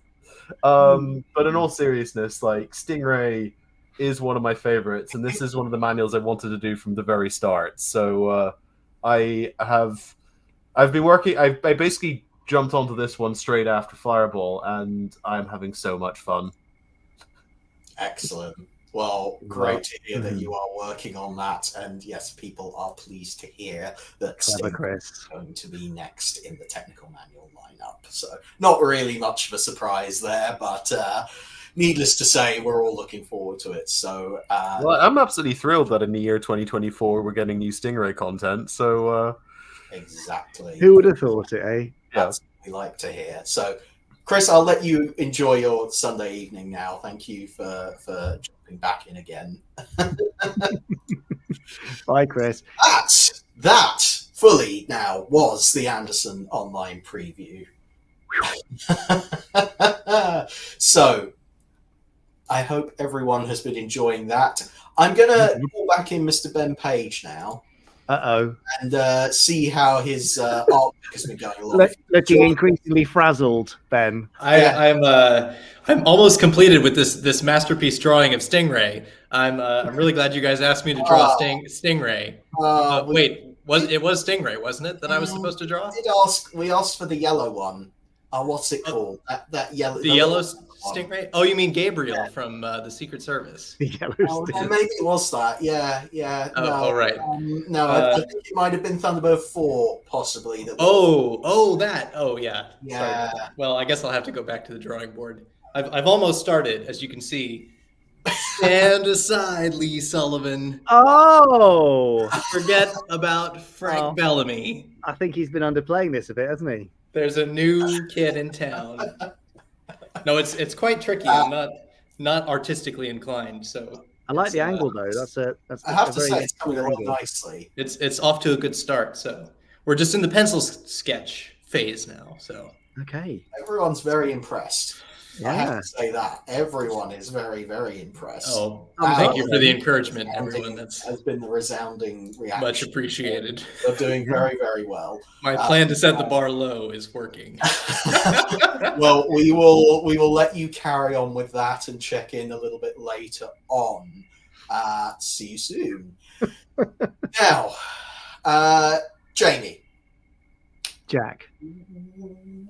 But in all seriousness, Stingray is one of my favorites, and this is one of the manuals I wanted to do from the very start. So I basically jumped onto this one straight after Fireball, and I'm having so much fun. Excellent. Well, great to hear that you are working on that, and yes, people are pleased to hear that Stingray is going to be next in the technical manual lineup. So not really much of a surprise there, but needless to say, we're all looking forward to it. So I'm absolutely thrilled that in the year 2024 we're getting new Stingray content. So exactly. Who would have thought it, eh? That's what we like to hear. So, Chris, I'll let you enjoy your Sunday evening now. Thank you for jumping back in again. Bye, Chris. That fully now was the Anderson Online preview. So, I hope everyone has been enjoying that. I'm going to call back in Mr. Ben Page now. And see how his artwork has been going along. Looking increasingly frazzled, Ben. I'm almost completed with this masterpiece drawing of Stingray. I'm really glad you guys asked me to draw Stingray. Wait, it was Stingray, wasn't it, that I was supposed to draw? We asked for the yellow one. What's it called? That yellow. The yellow Stingray? Oh, you mean Gabriel from the Secret Service? The yellow Stingray. Maybe it was that. Yeah. Oh, right. I think it might have been Thunderbird 4, possibly. That. Oh, yeah. Yeah. Sorry. Well, I guess I'll have to go back to the drawing board. I've almost started, as you can see. Stand aside, Lee Sullivan. Oh! Forget about Frank Bellamy. I think he's been underplaying this a bit, hasn't he? There's a new kid in town. No, it's quite tricky. I'm not artistically inclined, so I like the angle though. That's I have to say it's coming along nicely. It's off to a good start. So we're just in the pencil sketch phase now. So okay, everyone's very impressed. I have Yeah. to say that everyone is very, very impressed. Oh, Oh, thank you for the Thousands encouragement, resounding everyone. That's has been the resounding reaction. much appreciated. You're doing very, very well. My plan to set the bar low is working. Well, we will let you carry on with that and check in a little bit later on. See you soon. Now, Jamie. Jack.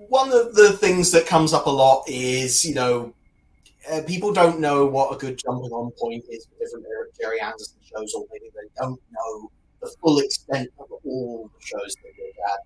One of the things that comes up a lot is, people don't know what a good jumping on point is for different Gerry Anderson shows, or maybe they don't know the full extent of all the shows that your dad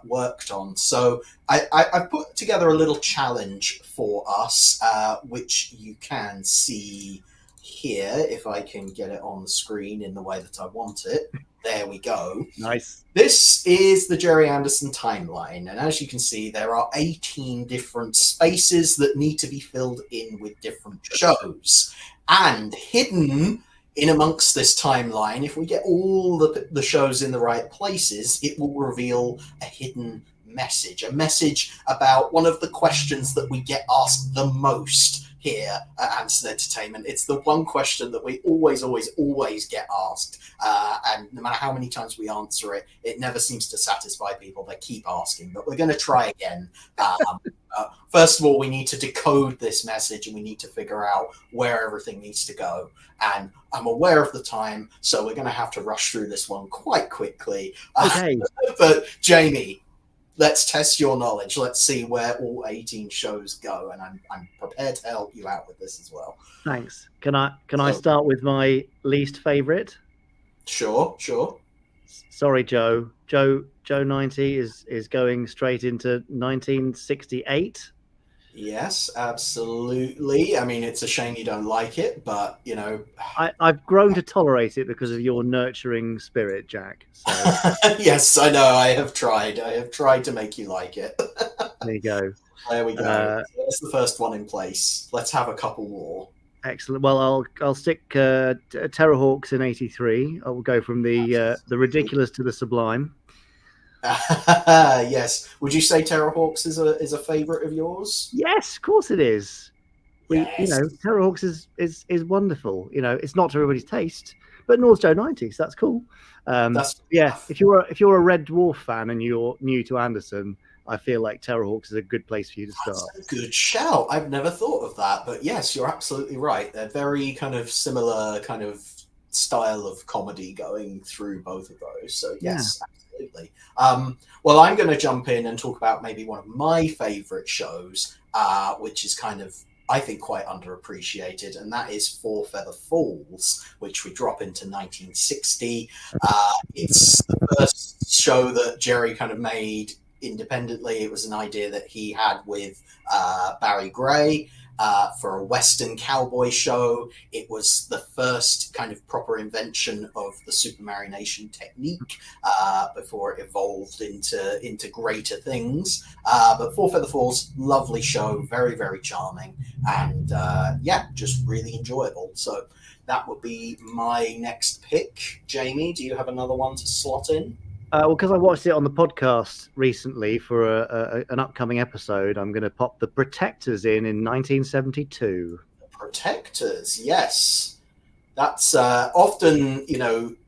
worked on. So I put together a little challenge for us, which you can see here, if I can get it on the screen in the way that I want it. There we go. Nice. This is the Gerry Anderson timeline, and as you can see, there are 18 different spaces that need to be filled in with different shows. And hidden in amongst this timeline, if we get all the shows in the right places, it will reveal a hidden message, a message about one of the questions that we get asked the most here at Anderson Entertainment. It's the one question that we always get asked, and no matter how many times we answer it, it never seems to satisfy people. They keep asking, but we're going to try again. First of all, we need to decode this message, and we need to figure out where everything needs to go. And I'm aware of the time, so we're going to have to rush through this one quite quickly. Okay. But Jamie, let's test your knowledge. Let's see where all 18 shows go, and I'm prepared to help you out with this as well. Thanks. Can I start with my least favorite? Sure. Sorry, Joe. Joe 90 is going straight into 1968. Yes, absolutely. I mean, it's a shame you don't like it, but I've grown to tolerate it because of your nurturing spirit, Jack. So yes, I know. I have tried to make you like it. there you go. There we go. That's the first one in place. Let's have a couple more. Excellent. Well, I'll stick Terrorhawks in '83. I will go from the ridiculous to the sublime. Yes. Would you say Terrorhawks is a favorite of yours? Yes, of course it is. Yes. Terrorhawks is wonderful. It's not to everybody's taste, but nor's Joe 90, so that's cool. If you're a Red Dwarf fan and you're new to Anderson, I feel like Terrorhawks is a good place for you to start. That's a good shout. I've never thought of that, but yes, you're absolutely right. They're very kind of similar kind of style of comedy going through both of those. So yes, absolutely. Well, I'm going to jump in and talk about maybe one of my favorite shows, which is kind of, I think, quite underappreciated, and that is Four Feather Falls, which we drop into 1960. It's the first show that Gerry kind of made independently. It was an idea that he had with Barry Gray for a Western cowboy show. It was the first kind of proper invention of the supermarination technique before it evolved into greater things. But Four Feather Falls, lovely show, very, very charming, and just really enjoyable. So that would be my next pick. Jamie, do you have another one to slot in? Because I watched it on the podcast recently for an upcoming episode, I'm going to pop The Protectors in 1972. The Protectors, yes. That's often,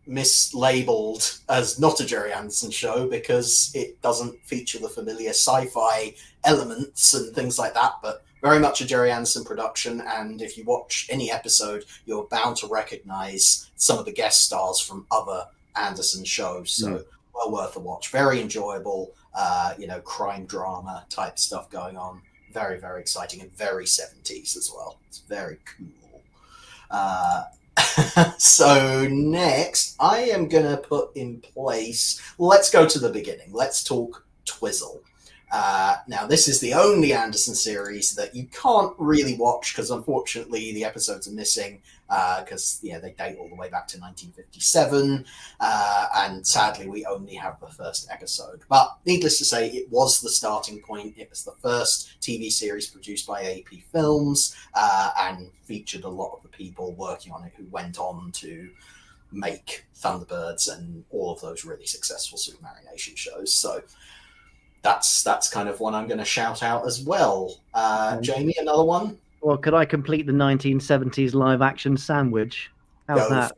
mislabeled as not a Gerry Anderson show because it doesn't feature the familiar sci-fi elements and things like that, but very much a Gerry Anderson production. And if you watch any episode, you're bound to recognize some of the guest stars from other Anderson shows. So well worth a watch. Very enjoyable, crime drama type stuff going on. Very, very exciting and very 70s as well. It's very cool. So next, I am going to put in place, let's go to the beginning. Let's talk Twizzle. Now, this is the only Anderson series that you can't really watch because, unfortunately, the episodes are missing because they date all the way back to 1957, and sadly, we only have the first episode. But needless to say, it was the starting point. It was the first TV series produced by AP Films and featured a lot of the people working on it who went on to make Thunderbirds and all of those really successful supermarination shows. So that's kind of one I'm going to shout out as well. Jamie, another one? Well, could I complete the 1970s live action sandwich? How's that?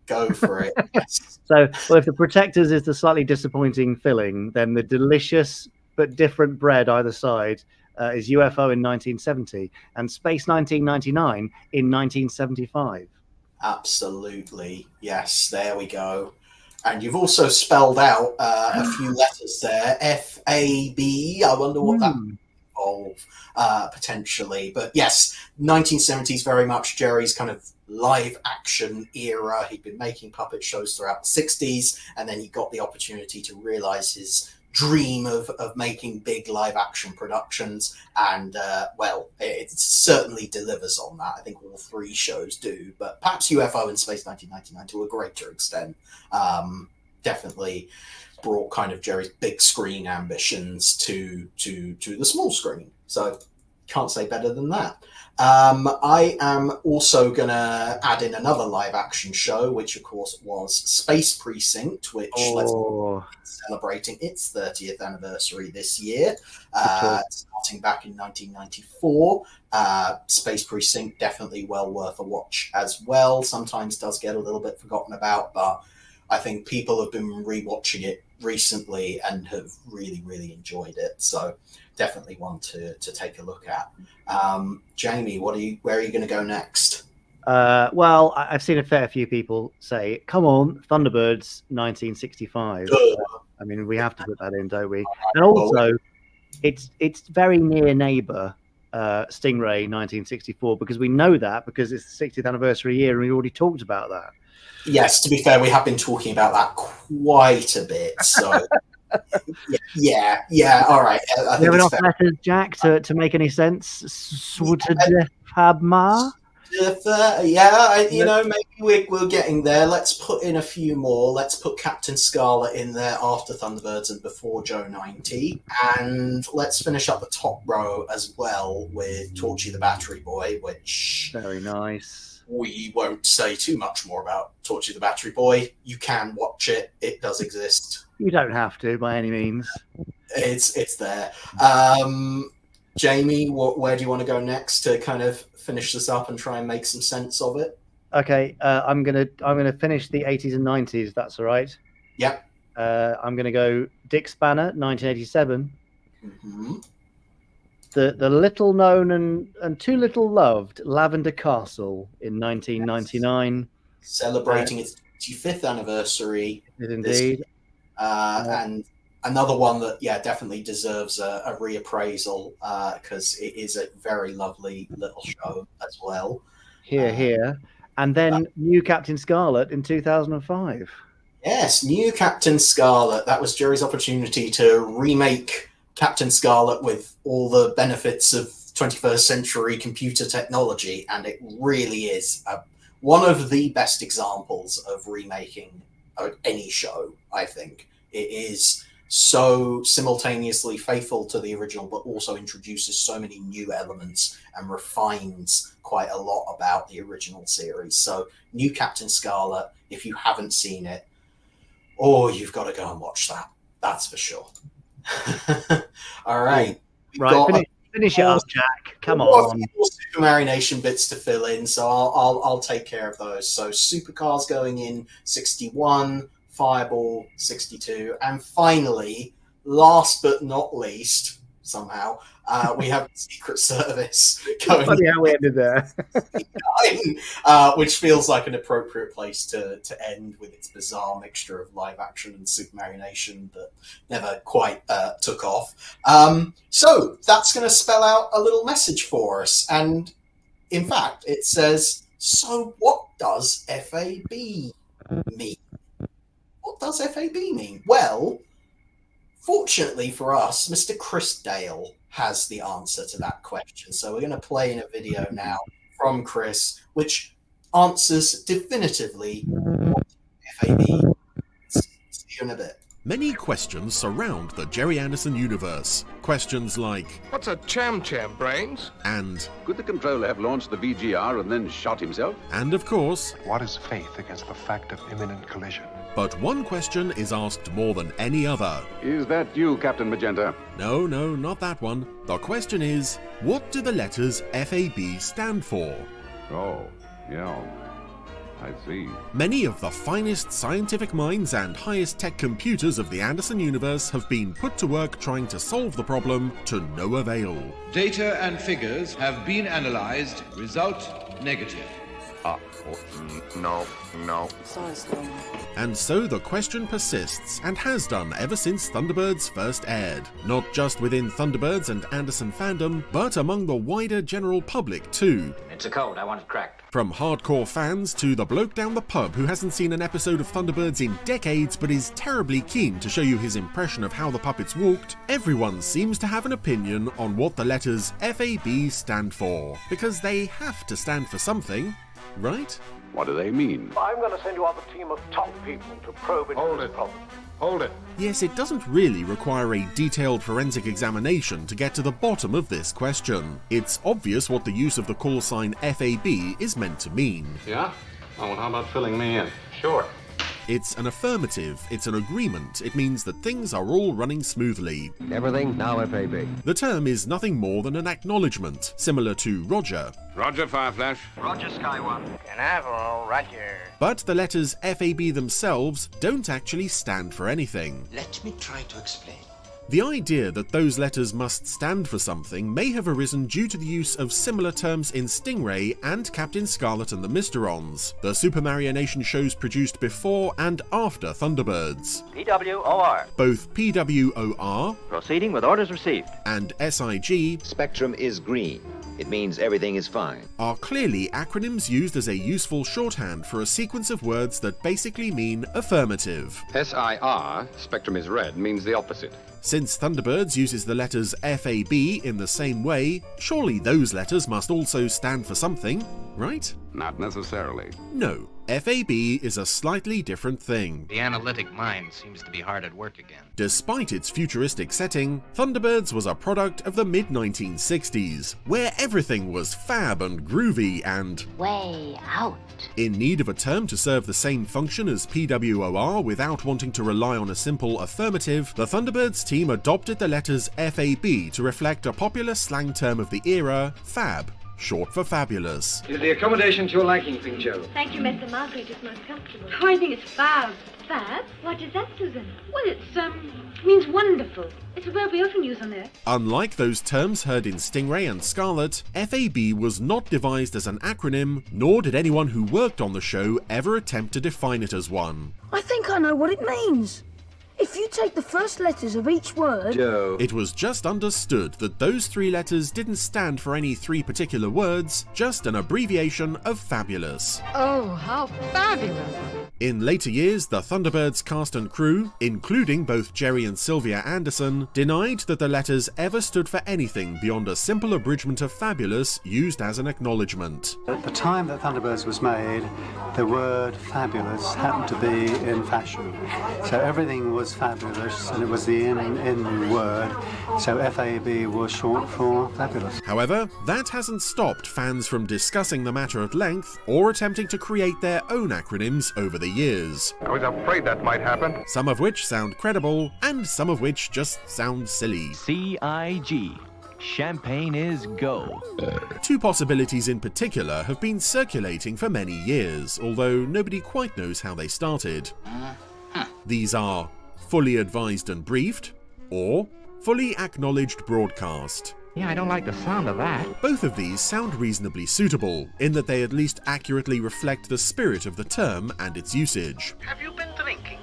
Go for it. Yes. So, well, if the Protectors is the slightly disappointing filling, then the delicious but different bread either side is UFO in 1970 and Space 1999 in 1975. Absolutely. Yes, there we go. And you've also spelled out a few letters there. FAB. I wonder what that would involve potentially. But yes, 1970s very much Gerry's kind of live action era. He'd been making puppet shows throughout the 60s, and then he got the opportunity to realize his dream of making big live action productions, and well, it certainly delivers on that. I think all three shows do, but perhaps UFO and Space 1999 to a greater extent definitely brought kind of Gerry's big screen ambitions to the small screen. So can't say better than that. I am also going to add in another live action show, which of course was Space Precinct, which let's celebrating its 30th anniversary this year, starting back in 1994. Space Precinct definitely well worth a watch as well. Sometimes does get a little bit forgotten about, but I think people have been rewatching it recently and have really, really enjoyed it. So definitely one to take a look at. Jamie, where are you going to go next? Well, I've seen a fair few people say, come on, Thunderbirds 1965. I mean, we have to put that in, don't we? And also, it's very near neighbour Stingray 1964, because we know that because it's the 60th anniversary year and we already talked about that. Yes, to be fair, we have been talking about that quite a bit. So, yeah, all right. I think enough letters, Jack, to make any sense? Fabma? Maybe we're getting there. Let's put in a few more. Let's put Captain Scarlet in there after Thunderbirds and before Joe 90. And let's finish up the top row as well with Torchy the Battery Boy, which... Very nice. We won't say too much more about Torchy the Battery Boy. You can watch it. It does exist. You don't have to, by any means. It's there. Jamie, where do you want to go next to kind of finish this up and try and make some sense of it? Okay, I'm gonna finish the 80s and 90s. That's all right. Yep. I'm gonna go Dick Spanner, 1987. Mm-hmm. The little known and too little loved Lavender Castle in 1999, celebrating its 25th anniversary. Indeed. And another one that definitely deserves a reappraisal because it is a very lovely little show as well. Here. And then New Captain Scarlet in 2005. Yes, New Captain Scarlet. That was Gerry's opportunity to remake Captain Scarlet with all the benefits of 21st century computer technology, and it really is one of the best examples of remaking any show. I think it is so simultaneously faithful to the original, but also introduces so many new elements and refines quite a lot about the original series. So New Captain Scarlet, if you haven't seen it, you've got to go and watch that. That's for sure. All right. Finish it up, Jack. Come on. Super Marination bits to fill in, so I'll take care of those. So Supercars going in 61, Fireball 62, and finally, last but not least, somehow, we have Secret Service going. Funny how we ended there. Which feels like an appropriate place to end with its bizarre mixture of live action and Super Marination that never quite took off. So that's going to spell out a little message for us. And in fact, it says, so what does FAB mean? What does FAB mean? Well, fortunately for us, Mr. Chris Dale has the answer to that question. So we're going to play in a video now from Chris, which answers definitively what FAB is. See you in a bit. Many questions surround the Gerry Anderson universe. Questions like, what's a cham brains? And could the controller have launched the VGR and then shot himself? And of course, what is faith against the fact of imminent collision? But one question is asked more than any other. Is that you, Captain Magenta? No, not that one. The question is, what do the letters FAB stand for? Oh, yeah. I see. Many of the finest scientific minds and highest tech computers of the Anderson universe have been put to work trying to solve the problem to no avail. Data and figures have been analyzed. Result negative. No. And so the question persists, and has done ever since Thunderbirds first aired. Not just within Thunderbirds and Anderson fandom, but among the wider general public too. It's a code, I want it cracked. From hardcore fans to the bloke down the pub who hasn't seen an episode of Thunderbirds in decades but is terribly keen to show you his impression of how the puppets walked, everyone seems to have an opinion on what the letters FAB stand for. Because they have to stand for something, right? What do they mean? I'm going to send you out a team of top people to probe into this problem. Hold it. Yes, it doesn't really require a detailed forensic examination to get to the bottom of this question. It's obvious what the use of the call sign FAB is meant to mean. Yeah? Oh, well, how about filling me in? Sure. It's an affirmative, it's an agreement, it means that things are all running smoothly. Everything now FAB. The term is nothing more than an acknowledgement, similar to Roger. Roger, Fireflash. Roger, Skywalker. Canaveral, Roger. But the letters FAB themselves don't actually stand for anything. Let me try to explain. The idea that those letters must stand for something may have arisen due to the use of similar terms in Stingray and Captain Scarlet and the Mysterons, the Super Marionation shows produced before and after Thunderbirds. PWOR. Both PWOR Proceeding with orders received. and SIG Spectrum is green. It means everything is fine. are clearly acronyms used as a useful shorthand for a sequence of words that basically mean affirmative. SIR, spectrum is red, means the opposite. Since Thunderbirds uses the letters FAB in the same way, surely those letters must also stand for something, right? Not necessarily. No, FAB is a slightly different thing. The analytic mind seems to be hard at work again. Despite its futuristic setting, Thunderbirds was a product of the mid-1960s, where everything was fab and groovy and way out. in need of a term to serve the same function as PWOR without wanting to rely on a simple affirmative, the Thunderbirds team adopted the letters FAB to reflect a popular slang term of the era, fab, short for fabulous. Is the accommodation to your liking, Pink Joe? Thank you, Mr. Margaret. It's most comfortable. Oh, I think it's fab. Fab? What is that, Susan? Well, it means wonderful. It's a word we often use on Earth. Unlike those terms heard in Stingray and Scarlet, FAB was not devised as an acronym, nor did anyone who worked on the show ever attempt to define it as one. I think I know what it means. If you take the first letters of each word... Joe. It was just understood that those three letters didn't stand for any three particular words, just an abbreviation of fabulous. Oh, how fabulous. In later years, the Thunderbirds cast and crew, including both Gerry and Sylvia Anderson, denied that the letters ever stood for anything beyond a simple abridgment of fabulous used as an acknowledgement. At the time that Thunderbirds was made, the word fabulous happened to be in fashion. So everything was fabulous, and it was the in word, so FAB was short for fabulous. However, that hasn't stopped fans from discussing the matter at length or attempting to create their own acronyms over the years. I was afraid that might happen. Some of which sound credible, and some of which just sound silly. CIG. Champagne is go. Two possibilities in particular have been circulating for many years, although nobody quite knows how they started. These are fully advised and briefed, or fully acknowledged broadcast. Yeah, I don't like the sound of that. Both of these sound reasonably suitable, in that they at least accurately reflect the spirit of the term and its usage. Have you been drinking?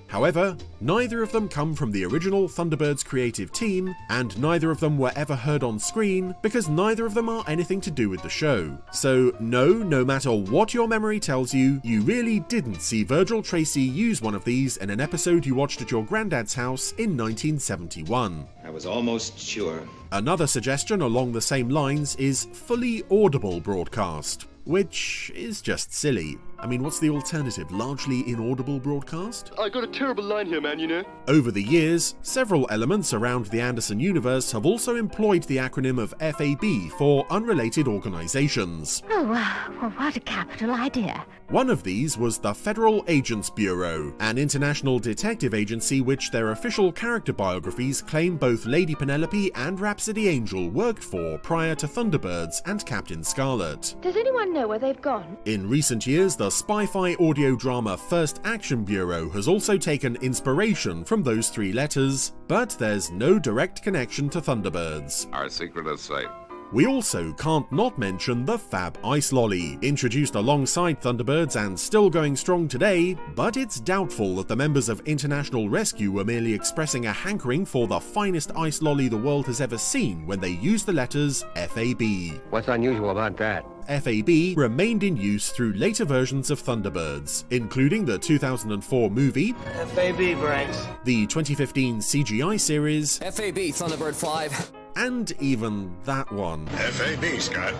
However, neither of them come from the original Thunderbirds creative team, and neither of them were ever heard on screen, because neither of them are anything to do with the show. So no matter what your memory tells you, you really didn't see Virgil Tracy use one of these in an episode you watched at your granddad's house in 1971. I was almost sure. Another suggestion along the same lines is fully audible broadcast, which is just silly. I mean, what's the alternative? Largely inaudible broadcast? I got a terrible line here, man, you know. Over the years, several elements around the Anderson universe have also employed the acronym of FAB for unrelated organizations. Oh, well, what a capital idea. One of these was the Federal Agents Bureau, an international detective agency which their official character biographies claim both Lady Penelope and Rhapsody Angel worked for prior to Thunderbirds and Captain Scarlet. Does anyone know where they've gone? In recent years, the spy-fi audio drama First Action Bureau has also taken inspiration from those three letters, but there's no direct connection to Thunderbirds. Our secret is safe. We also can't not mention the Fab Ice Lolly, introduced alongside Thunderbirds and still going strong today, but it's doubtful that the members of International Rescue were merely expressing a hankering for the finest ice lolly the world has ever seen when they used the letters FAB. What's unusual about that? FAB remained in use through later versions of Thunderbirds, including the 2004 movie, FAB breaks, the 2015 CGI series, FAB Thunderbird 5, and even that one. FAB, Scott.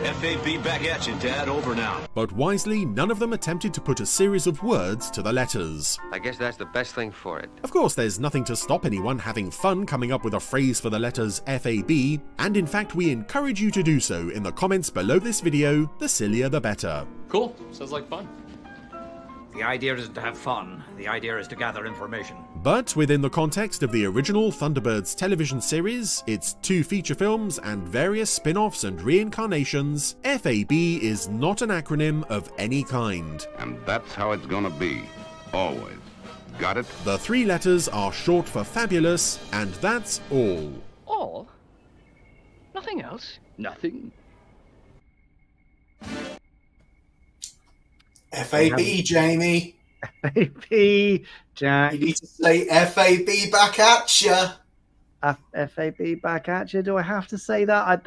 FAB back at you, Dad. Over now. But wisely, none of them attempted to put a series of words to the letters. I guess that's the best thing for it. Of course, there's nothing to stop anyone having fun coming up with a phrase for the letters FAB, and in fact we encourage you to do so in the comments below this video, the sillier the better. Cool, sounds like fun. The idea isn't to have fun, the idea is to gather information. But within the context of the original Thunderbirds television series, its 2 feature films and various spin-offs and reincarnations, FAB is not an acronym of any kind. And that's how it's gonna be. Always. Got it? The 3 letters are short for fabulous, and that's all. All? Nothing else? Nothing? FAB, Jamie. FAB, Jack. You need to say FAB back at ya. FAB back at you. Do I have to say that?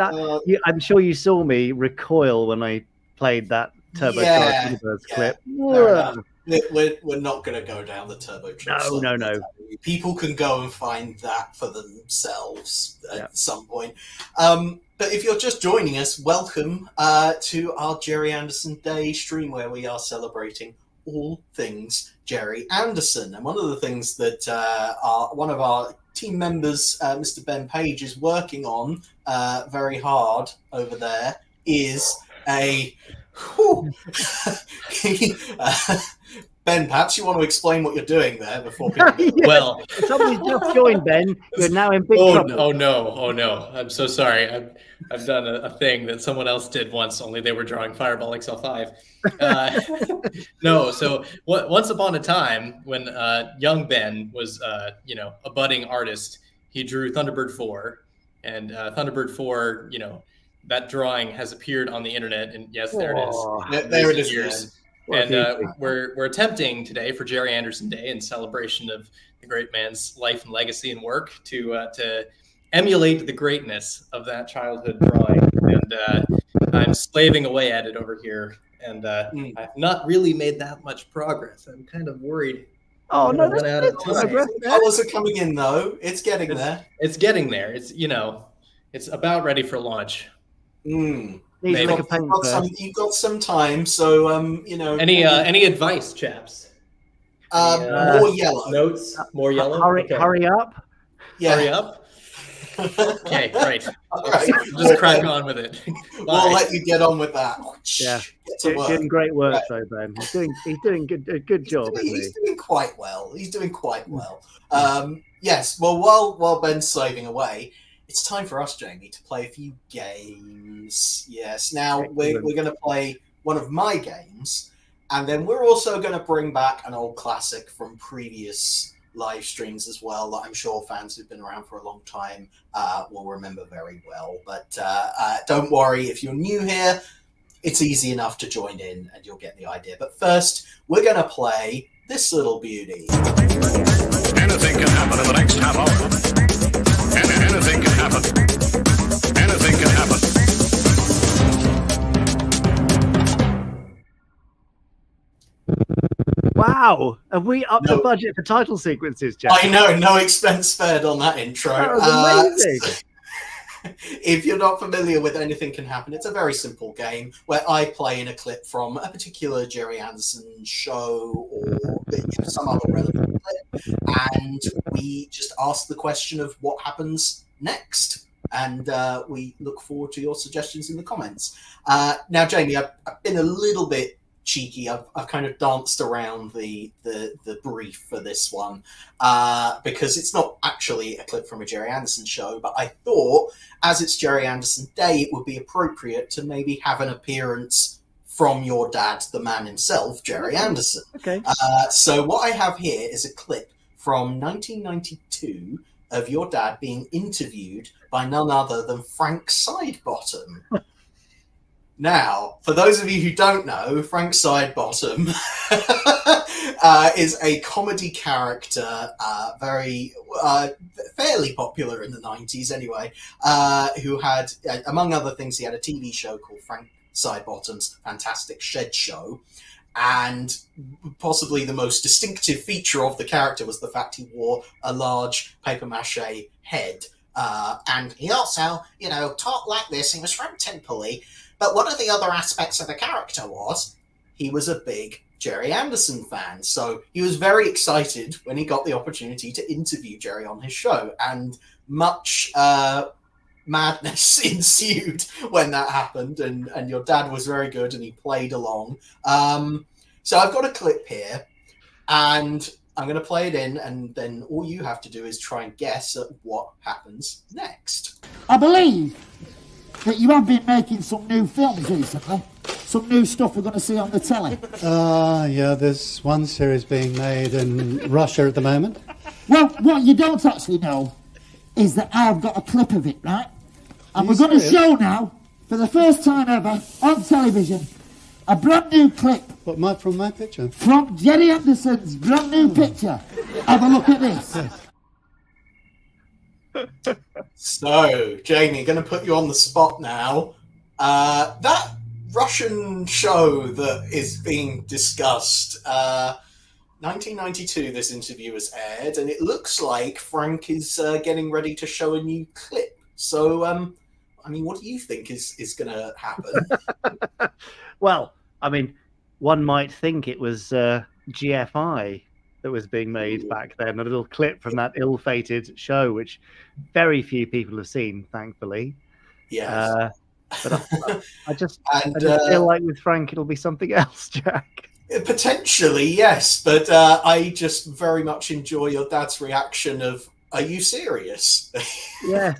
I'm sure you saw me recoil when I played that Turbocharged Thunderbirds clip. We're not going to go down the Turbocharged. No. People can go and find that for themselves at some point. But if you're just joining us, welcome to our Gerry Anderson Day stream where we are celebrating all things Gerry Anderson. And one of the things that one of our team members, Mr. Ben Page, is working on very hard over there is a... Ben, perhaps you want to explain what you're doing there before people... Well, somebody's just joined, Ben. You're now in big trouble. Oh no! I'm so sorry. I've done a thing that someone else did once. Only they were drawing Fireball XL5. No. So once upon a time, when young Ben was a budding artist, he drew Thunderbird 4, and Thunderbird 4, that drawing has appeared on the internet, and yes, there it is. There it is. And we're attempting today for Gerry Anderson Day in celebration of the great man's life and legacy and work to emulate the greatness of that childhood drawing. And I'm slaving away at it over here, and I've not really made that much progress. I'm kind of worried. Oh no, run out of time. Colors are coming in though. It's getting there. It's getting there. It's it's about ready for launch. You've got some time, so Any advice, chaps? More yellow notes. More yellow. Hurry up. Yeah. Hurry up. Okay, great. Just crack on with it. We'll let you get on with that. Yeah, doing great work, though, Ben. He's doing a good job. He's doing quite well. Yes. Well, while Ben's slaving away, it's time for us, Jamie, to play a few games. Yes. Now we're going to play one of my games, and then we're also going to bring back an old classic from previous live streams as well that I'm sure fans who've been around for a long time will remember very well. But don't worry, if you're new here, it's easy enough to join in and you'll get the idea. But first, we're going to play this little beauty. Anything can happen in the next half hour. Anything can happen. Anything can happen. Wow, have we upped the budget for title sequences, Jack? I know, no expense spared on that intro. That was amazing. If you're not familiar with Anything Can Happen, it's a very simple game where I play in a clip from a particular Gerry Anderson show or some other relevant clip, and we just ask the question of what happens next. And we look forward to your suggestions in the comments. Now, Jamie, I've been a little bit cheeky. I've kind of danced around the brief for this one because it's not actually a clip from a Gerry Anderson show, but I thought, as it's Gerry Anderson Day, it would be appropriate to maybe have an appearance from your dad, the man himself, Gerry Anderson. Okay. So what I have here is a clip from 1992 of your dad being interviewed by none other than Frank Sidebottom. Now, for those of you who don't know, Frank Sidebottom is a comedy character, very fairly popular in the 90s anyway, who had, among other things, he had a TV show called Frank Sidebottom's Fantastic Shed Show. And possibly the most distinctive feature of the character was the fact he wore a large papier-mâché head. And he also, talked like this. He was from Timperley. But one of the other aspects of the character was he was a big Gerry Anderson fan. So he was very excited when he got the opportunity to interview Gerry on his show. And much madness ensued when that happened. And your dad was very good and he played along. So I've got a clip here. And I'm going to play it in. And then all you have to do is try and guess at what happens next. I believe that you have been making some new films recently. Some new stuff we're going to see on the telly. Yeah, there's one series being made in Russia at the moment. Well, what you don't actually know is that I have got a clip of it, right? And we're going to show now, for the first time ever, on television, a brand new clip. What, from my picture? From Gerry Anderson's brand new picture. Have a look at this. So, Jamie, going to put you on the spot now. That Russian show that is being discussed, 1992, this interview was aired, and it looks like Frank is getting ready to show a new clip. So, what do you think is going to happen? Well, one might think it was GFI that was being made back then, a little clip from that ill-fated show, which very few people have seen, thankfully. Yes. But I just feel like with Frank it'll be something else, Jack. Potentially, yes, but I just very much enjoy your dad's reaction of, are you serious? Yeah.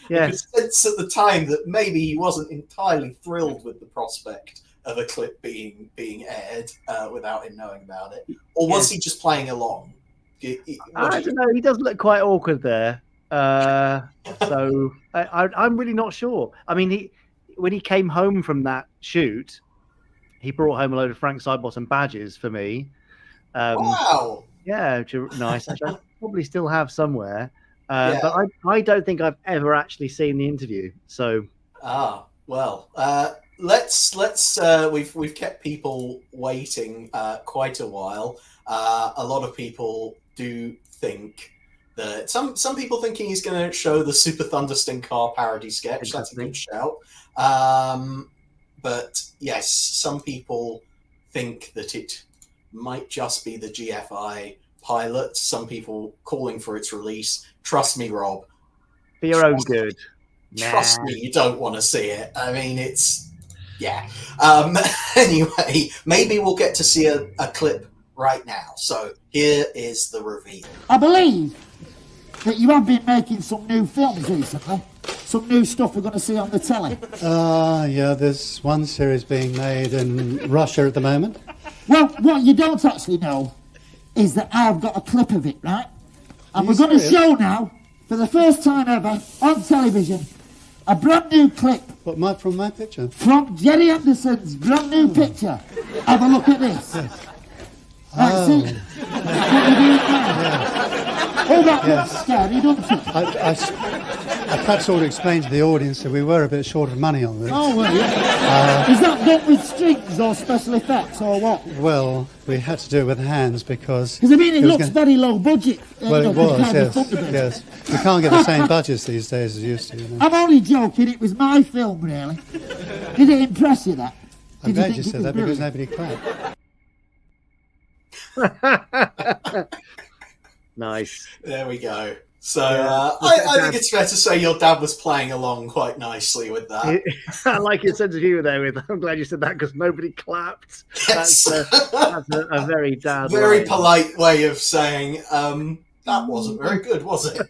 You could sense at the time that maybe he wasn't entirely thrilled with the prospect of a clip being aired without him knowing about it. Or was he just playing along? I don't know. He does look quite awkward there. So I'm really not sure. When he came home from that shoot, he brought home a load of Frank Sidebottom badges for me. Wow. Yeah, which are nice. Actually, I probably still have somewhere. But I don't think I've ever actually seen the interview. So. We've kept people waiting quite a while. A lot of people do think that some people thinking he's going to show the Super Thundersting car parody sketch. That's a good shout. But yes, some people think that it might just be the GFI pilot. Some people calling for its release. Trust me, Rob. For your own good. Trust me, you don't want to see it. It's... Yeah. Anyway, maybe we'll get to see a clip right now. So here is the reveal. I believe that you have been making some new films recently. Some new stuff we're going to see on the telly. Yeah, there's one series being made in Russia at the moment. Well, what you don't actually know is that I have got a clip of it, right? And we're going to show now, for the first time ever, on television, a brand new clip. What, from my picture? From Gerry Anderson's brand new picture. Have a look at this. Right, see? What you're doing now. Oh, that looks scary, doesn't it? I perhaps ought to explain to the audience that we were a bit short of money on this. Oh, well, yeah. Is that done with strings or special effects or what? Well, we had to do it with hands because... Because, I mean, it looks very low budget. Well, it was, yes. We can't get the same budgets these days as used to. You know? I'm only joking. It was my film, really. Did it impress you, that? I'm glad you said that because nobody clapped. Nice. There we go. So I think it's fair to say your dad was playing along quite nicely with that. I like your sense of humour there. I'm glad you said that because nobody clapped. Yes. That's a very dad. Very polite way of saying that wasn't very good, was it?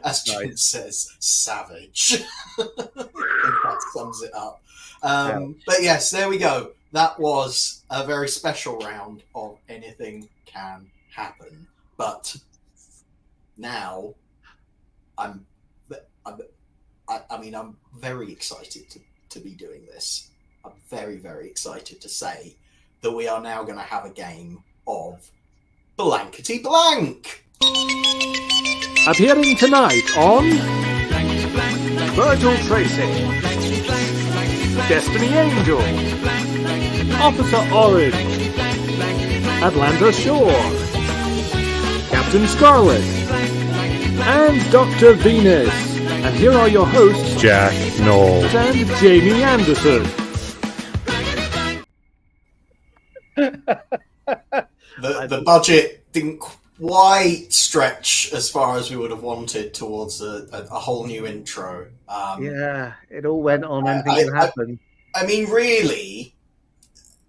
As Jim says, savage. I think that sums it up. But yes, there we go. That was a very special round of Anything Can Happen. But now I'm very excited to be doing this. I'm very, very excited to say that we are now going to have a game of Blankety Blank. Appearing tonight on Virgil Tracy, Destiny Angel, Officer Orange, Atlanta Shore, Captain Scarlet, and Dr. Venus. And here are your hosts, Jack Knoll and Jamie Anderson. The budget didn't quite stretch as far as we would have wanted towards a whole new intro. Yeah, it all went on Anything Can Happen. I mean, really,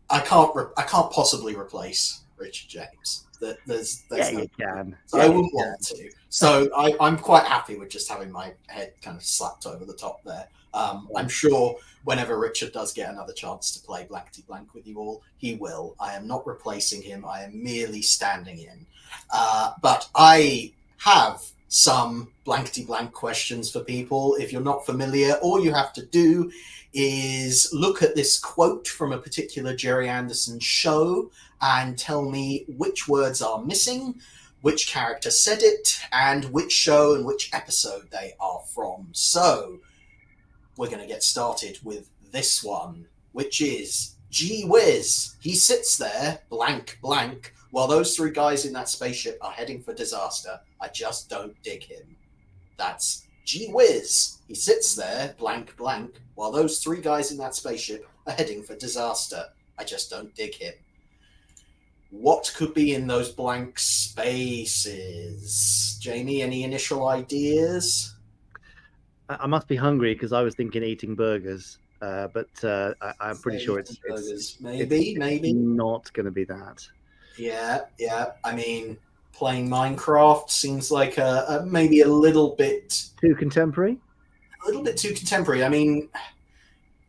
I can't possibly replace Richard James. There's you can. So I wouldn't want to. So I'm quite happy with just having my head kind of slapped over the top there. I'm sure whenever Richard does get another chance to play Blankety Blank with you all, he will. I am not replacing him. I am merely standing in. But I have some Blankety Blank questions for people. If you're not familiar, all you have to do is look at this quote from a particular Gerry Anderson show and tell me which words are missing, which character said it, and which show and which episode they are from. So we're going to get started with this one, which is, gee whiz, he sits there, blank, blank, while those three guys in that spaceship are heading for disaster. I just don't dig him. That's, gee whiz, he sits there, blank, blank, while those three guys in that spaceship are heading for disaster. I just don't dig him. What could be in those blank spaces? Jamie, any initial ideas? I must be hungry because I was thinking eating burgers, but I'm pretty sure it's maybe not going to be that. Yeah. I mean, playing Minecraft seems like maybe a little bit too contemporary. A little bit too contemporary. I mean,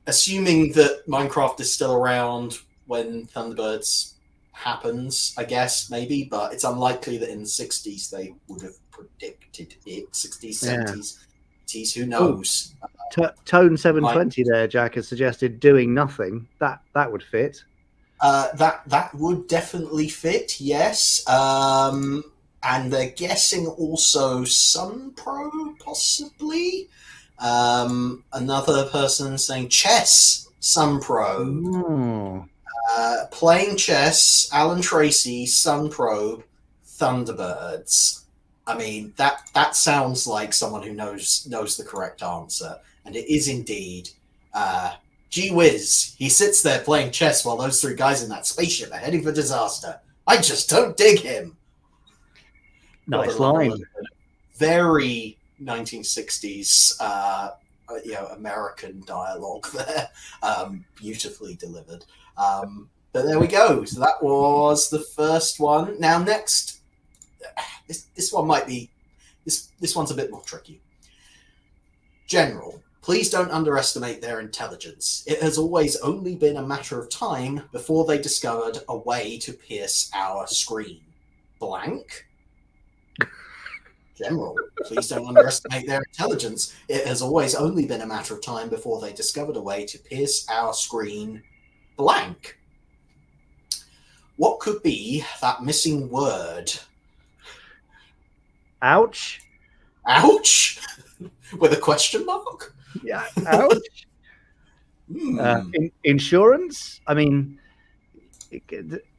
assuming that Minecraft is still around when Thunderbirds happens, I guess, maybe, but it's unlikely that in the 60s they would have predicted it. 60s, 70s, 80s, who knows? Tone 720 there, Jack, has suggested doing nothing. That would fit. That would definitely fit, yes. And they're guessing also Sunpro, possibly. Another person saying chess, Sunpro. Playing chess, Alan Tracy, Sunprobe, Thunderbirds. I mean, that sounds like someone who knows the correct answer, and it is indeed. Gee whiz, he sits there playing chess while those three guys in that spaceship are heading for disaster. I just don't dig him. Nice line. Very 1960s, American dialogue there, beautifully delivered. But there we go. So that was the first one. Now next, this one might be this one's a bit more tricky. General, please don't underestimate their intelligence. It has always only been a matter of time before they discovered a way to pierce our screen. Blank. General, please don't underestimate their intelligence. It has always only been a matter of time before they discovered a way to pierce our screen. Blank. What could be that missing word? Ouch. Ouch! With a question mark? Yeah, ouch. Insurance? I mean,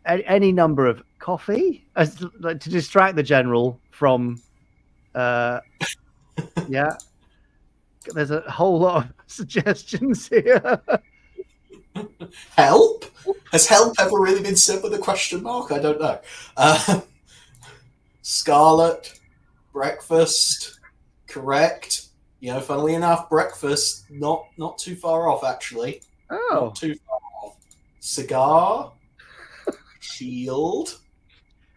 any number of coffee to distract the general from. Yeah, there's a whole lot of suggestions here. Help? Has help ever really been said with a question mark? I don't know. Scarlet, breakfast, correct. Funnily enough, breakfast not too far off actually. Oh, not too far off. Cigar, shield.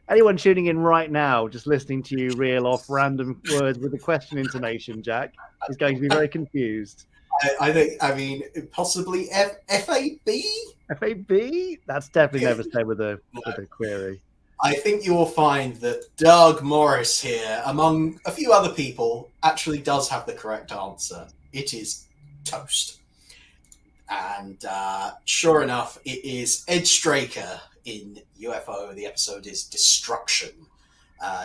Anyone tuning in right now, just listening to you reel off random words with a question intonation, Jack, is going to be very confused. I mean, possibly FAB? FAB? That's definitely never said with a query. I think you will find that Doug Morris here, among a few other people, actually does have the correct answer. It is toast. And sure enough, it is Ed Straker in UFO. The episode is Destruction.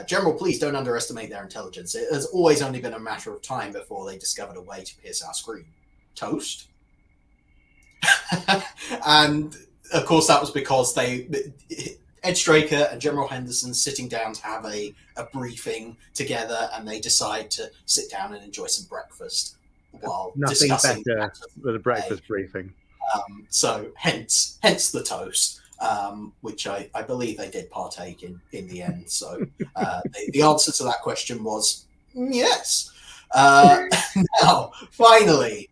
General, please don't underestimate their intelligence. It has always only been a matter of time before they discovered a way to pierce our screen. Toast. And, of course, that was because Ed Straker and General Henderson sitting down to have a briefing together, and they decide to sit down and enjoy some breakfast while Nothing discussing better than a breakfast briefing. So hence the toast, which I believe they did partake in the end. So the answer to that question was yes. Now, finally,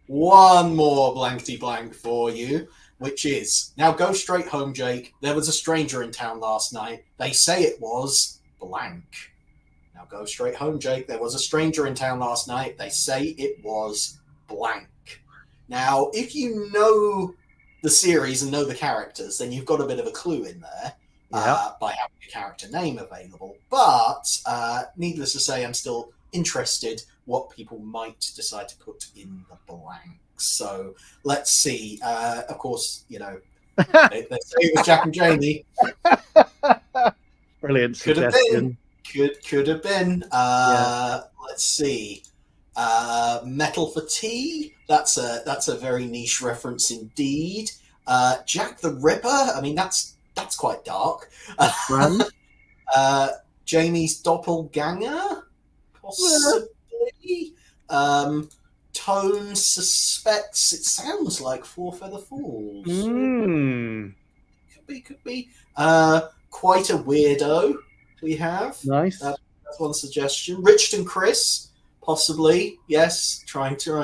one more blankety blank for you, which is, now go straight home, Jake. There was a stranger in town last night. They say it was blank. Now go straight home, Jake. There was a stranger in town last night. They say it was blank. Now, if you know the series and know the characters, then you've got a bit of a clue in there by having a character name available. But needless to say, I'm still interested what people might decide to put in the blank. So let's see. Of course, they say it was Jack and Jamie. Brilliant Could have suggestion. been. Could have been. Let's see. Metal for Tea. That's a very niche reference indeed. Jack the Ripper. I mean, that's quite dark. Jamie's doppelganger, possibly. Tone suspects it sounds like Four Feather Falls. Could be. Quite a weirdo we have. Nice. That's one suggestion. Richard and Chris, possibly. Yes, trying to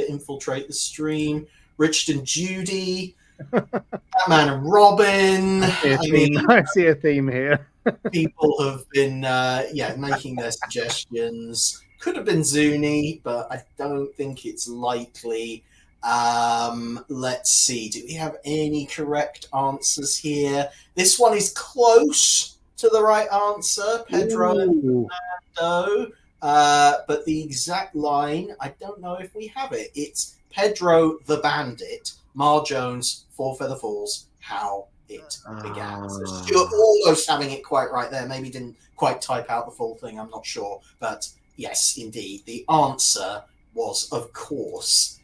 infiltrate the stream. Richard and Judy. Batman and Robin. I see a theme here. People have been making their suggestions. Could have been Zuni, but I don't think it's likely. Let's see. Do we have any correct answers here? This one is close to the right answer. Pedro and Fernando. But the exact line, I don't know if we have it. It's Pedro the Bandit, Mar Jones, Four Feather Falls, How It Began. So Stuart almost having it quite right there. Maybe didn't quite type out the full thing. I'm not sure. But yes, indeed. The answer was, of course,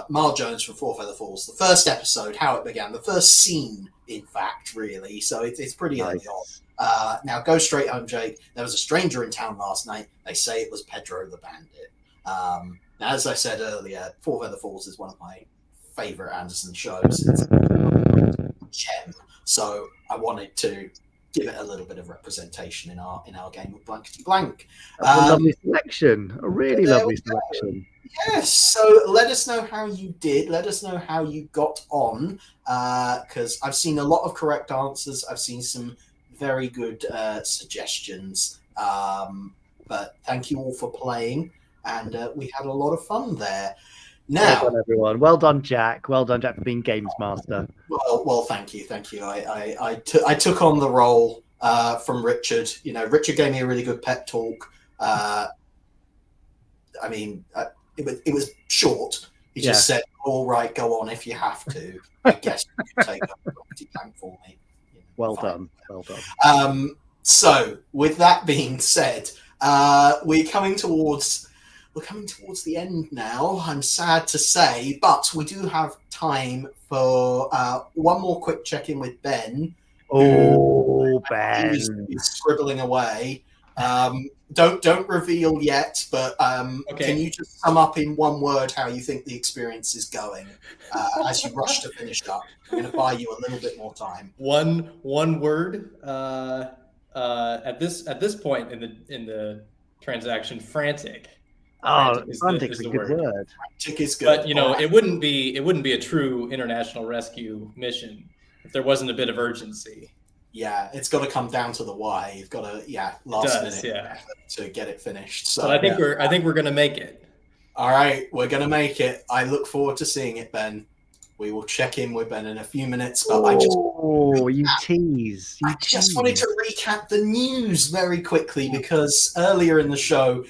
Mar Jones from Four Feather Falls. The first episode, How It Began. The first scene, in fact, really. So it's pretty early on. Now, go straight home, Jake. There was a stranger in town last night. They say it was Pedro the Bandit. Now, as I said earlier, Four Feather Falls is one of my favourite Anderson shows. It's a gem. So I wanted to give it a little bit of representation in our game of Blankety Blank. That's a lovely selection. A really lovely selection. Yes, so let us know how you did. Let us know how you got on, because I've seen a lot of correct answers. I've seen some very good suggestions. But thank you all for playing, and we had a lot of fun there. Now, well done, everyone. Well done, Jack. Well done, Jack, for being games master. Well, thank you. I took on the role from Richard. Richard gave me a really good pep talk. It was short. He just said, "All right, go on if you have to." I guess you can take up the blank for me. Well done. So, with that being said, we're coming towards the end now. I'm sad to say, but we do have time for one more quick check-in with Ben. Oh, Ben is scribbling away. Don't reveal yet, but can you just sum up in one word how you think the experience is going as you rush to finish up? I'm going to buy you a little bit more time. One word. At this point in the transaction, frantic. Frantic is a good word. Frantic is good. But it wouldn't be a true international rescue mission if there wasn't a bit of urgency. Yeah, it's got to come down to the why. You've got to last minute to get it finished. So but I think we're going to make it. All right, we're going to make it. I look forward to seeing it, Ben. We will check in with Ben in a few minutes, but I just wanted to recap the news very quickly because earlier in the show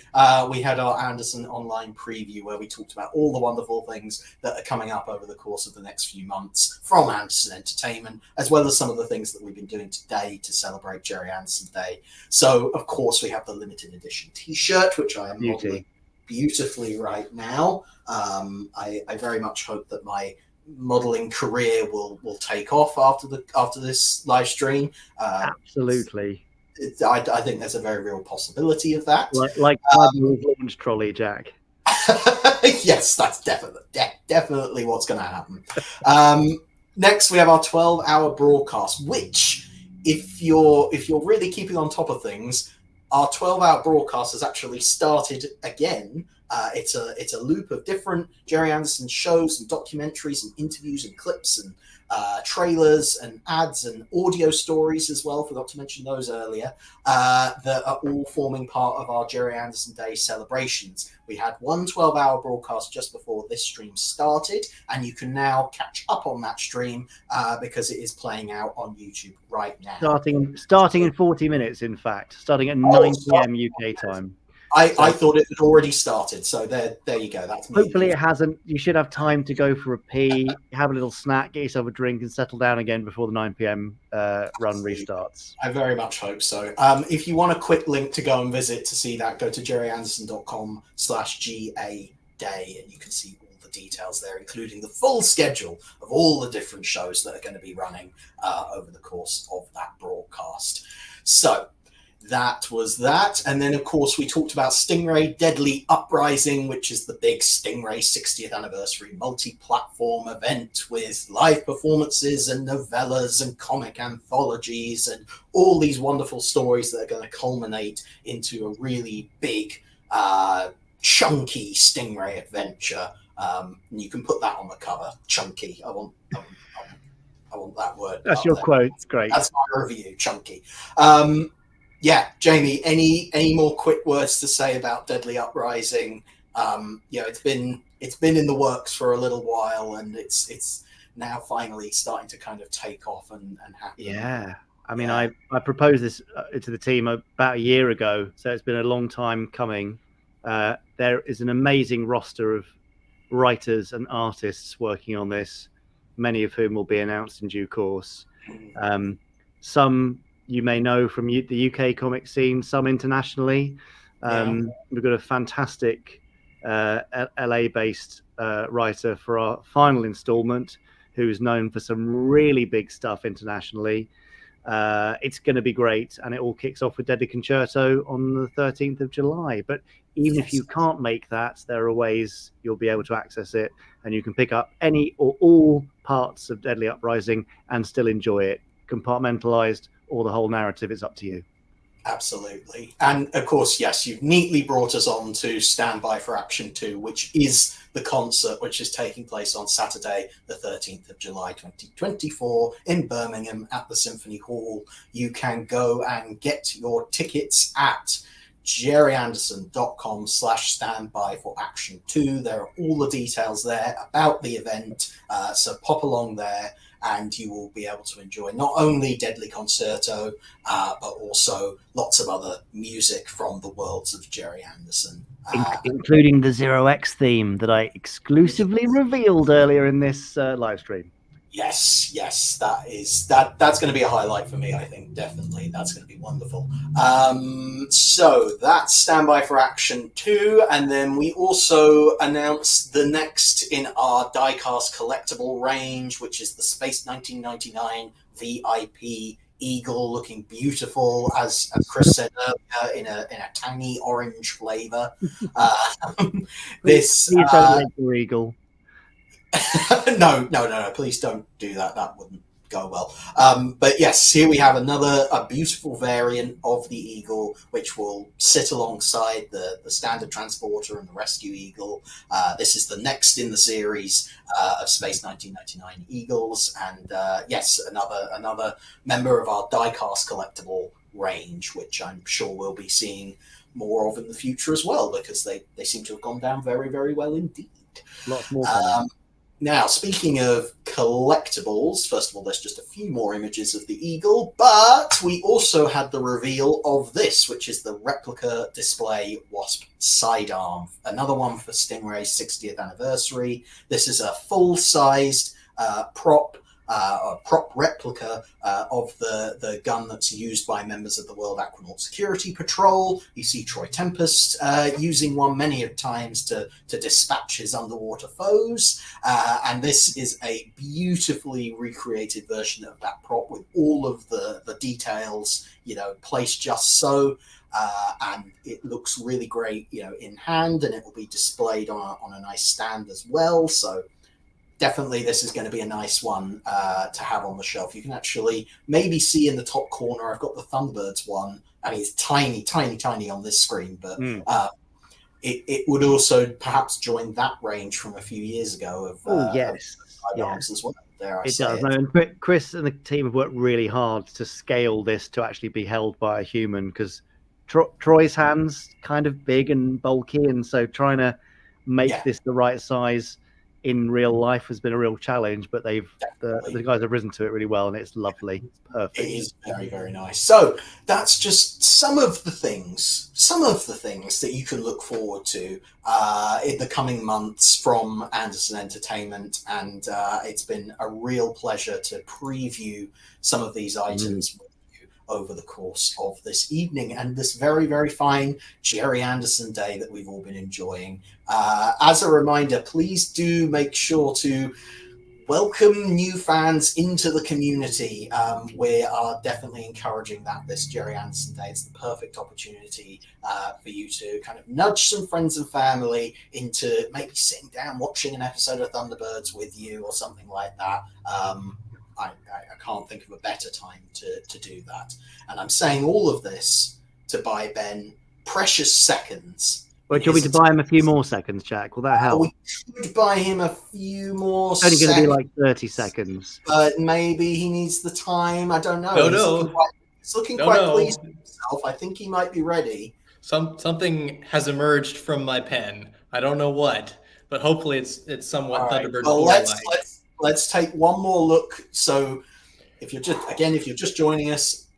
we had our Anderson online preview where we talked about all the wonderful things that are coming up over the course of the next few months from Anderson Entertainment, as well as some of the things that we've been doing today to celebrate Gerry Anderson Day. So, of course, we have the limited edition T-shirt, which I am modeling beautifully right now. I very much hope that my modeling career will take off after this live stream. Absolutely. I think there's a very real possibility of that. Like launch trolley, Jack. Yes, that's definitely what's going to happen. Next, we have our 12-hour broadcast, which, if you're really keeping on top of things, our 12-hour broadcast has actually started again. It's a loop of different Gerry Anderson shows and documentaries and interviews and clips and trailers and ads and audio stories as well, forgot to mention those earlier, that are all forming part of our Gerry Anderson Day celebrations. We had one 12-hour broadcast just before this stream started, and you can now catch up on that stream because it is playing out on YouTube right now. Starting in 40 minutes, in fact, starting at 9 p.m. UK time. I thought it had already started, so there you go. That's me. Hopefully it hasn't. You should have time to go for a pee, have a little snack, get yourself a drink, and settle down again before the 9 p.m. Run restarts. I very much hope so. If you want a quick link to go and visit to see that, go to gerryanderson.com/GA-day, and you can see all the details there, including the full schedule of all the different shows that are going to be running over the course of that broadcast. So that was that. And then, of course, we talked about Stingray Deadly Uprising, which is the big Stingray 60th anniversary multi-platform event with live performances and novellas and comic anthologies and all these wonderful stories that are going to culminate into a really big, chunky Stingray adventure. And you can put that on the cover, chunky. I want that word. That's your quote. It's great. That's my review, chunky. Yeah, Jamie, any more quick words to say about Deadly Uprising? It's been in the works for a little while, and it's now finally starting to kind of take off and happen. Yeah, I mean, I proposed this to the team about a year ago, so it's been a long time coming. There is an amazing roster of writers and artists working on this, many of whom will be announced in due course. Some you may know from the UK comic scene, some internationally. We've got a fantastic LA-based writer for our final installment who's known for some really big stuff internationally. It's going to be great, and it all kicks off with Deadly Concerto on the 13th of July. But even if you can't make that, there are ways you'll be able to access it, and you can pick up any or all parts of Deadly Uprising and still enjoy it, compartmentalized, or the whole narrative. It's up to you. Absolutely. And of course, yes, you've neatly brought us on to Stand By for Action 2, which is the concert which is taking place on Saturday, the 13th of July, 2024 in Birmingham at the Symphony Hall. You can go and get your tickets at gerryanderson.com/standby for action 2. There are all the details there about the event. So pop along there, and you will be able to enjoy not only Deadly Concerto, but also lots of other music from the worlds of Gerry Anderson. Including the Zero X theme that I exclusively revealed earlier in this live stream. Yes, that's going to be a highlight for me. I think definitely that's going to be wonderful. So that's Standby for Action 2, and then we also announced the next in our diecast collectible range, which is the Space 1999 VIP Eagle, looking beautiful, as Chris said earlier, in a tangy orange flavor. Please don't like the Eagle. No, please don't do that. That wouldn't go well. But yes, here we have a beautiful variant of the Eagle, which will sit alongside the standard transporter and the Rescue Eagle. This is the next in the series of Space 1999 Eagles, and yes, another member of our diecast collectible range, which I'm sure we'll be seeing more of in the future as well, because they seem to have gone down very, very well indeed. Lots more. Now, speaking of collectibles, first of all, there's just a few more images of the Eagle, but we also had the reveal of this, which is the replica display Wasp sidearm. Another one for Stingray's 60th anniversary. This is a full-sized prop replica of the gun that's used by members of the World Aquanaut Security Patrol. You see Troy Tempest using one many times to dispatch his underwater foes, and this is a beautifully recreated version of that prop with all of the details, placed just so. And it looks really great, in hand, and it will be displayed on a nice stand as well. So definitely this is going to be a nice one to have on the shelf. You can actually maybe see in the top corner, I've got the Thunderbirds one, and it's tiny on this screen, but it would also perhaps join that range from a few years ago of yes, as well. It does. No, and Chris and the team have worked really hard to scale this to actually be held by a human, because Troy's hands kind of big and bulky, and so trying to make this the right size in real life has been a real challenge, but the guys have risen to it really well, and it's lovely. It's perfect. It is very, very nice. So that's just some of the things that you can look forward to in the coming months from Anderson Entertainment, and it's been a real pleasure to preview some of these items with you over the course of this evening and this very, very fine Gerry Anderson day that we've all been enjoying. As a reminder, please do make sure to welcome new fans into the community. We are definitely encouraging that this Gerry Anderson Day. It's the perfect opportunity for you to kind of nudge some friends and family into maybe sitting down, watching an episode of Thunderbirds with you or something like that. I can't think of a better time to do that. And I'm saying all of this to buy Ben precious seconds. Well, do you want me to buy him a few more seconds, Jack? Will that help? We could buy him a few more seconds. It's only going to be like 30 seconds. But maybe he needs the time. I don't know. He's looking quite pleased with himself. I think he might be ready. Something has emerged from my pen. I don't know what, but hopefully it's somewhat Thunderbird. Well, let's take one more look. So if you're just joining us,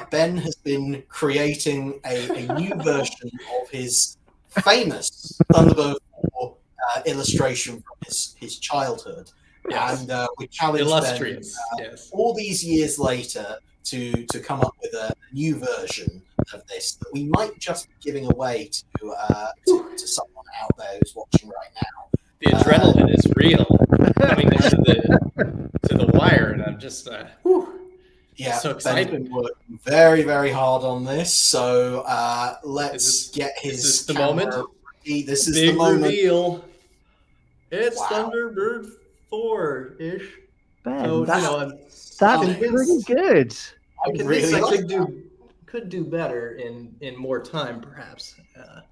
Ben has been creating a new version of his famous Thunderbird 4 illustration from his childhood. Yes. And we challenged Ben all these years later to come up with a new version of this that we might just be giving away to someone out there who's watching right now. The adrenaline is real coming down to the wire, and I'm just so excited. Ben's been working very, very hard on this, so let's get his. Is this the moment? This is Big the moment. Reveal. It's Thunderbird 4-ish. Ben, so, that's pretty good. I'm convinced I could do better in more time, perhaps.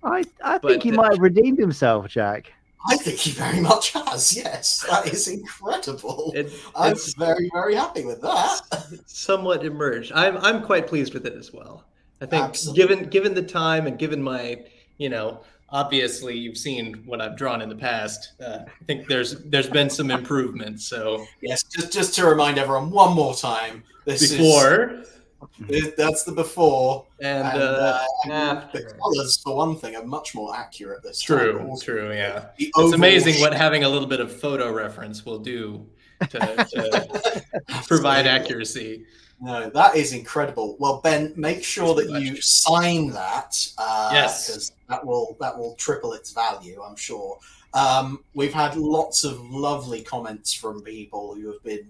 I think he might have redeemed himself, Jack. I think he very much has, yes. That is incredible. I'm very, very happy with that. It's somewhat emerged. I'm quite pleased with it as well. I think Absolutely. given the time and given my, obviously you've seen what I've drawn in the past. I think there's been some improvements. So yes, just to remind everyone one more time. That's the before, and the colors, for one thing, are much more accurate this time. True, yeah. It's amazing what having a little bit of photo reference will do to provide accuracy. No, that is incredible. Well, Ben, make sure that you sign that. Yes, because that will triple its value, I'm sure. We've had lots of lovely comments from people who have been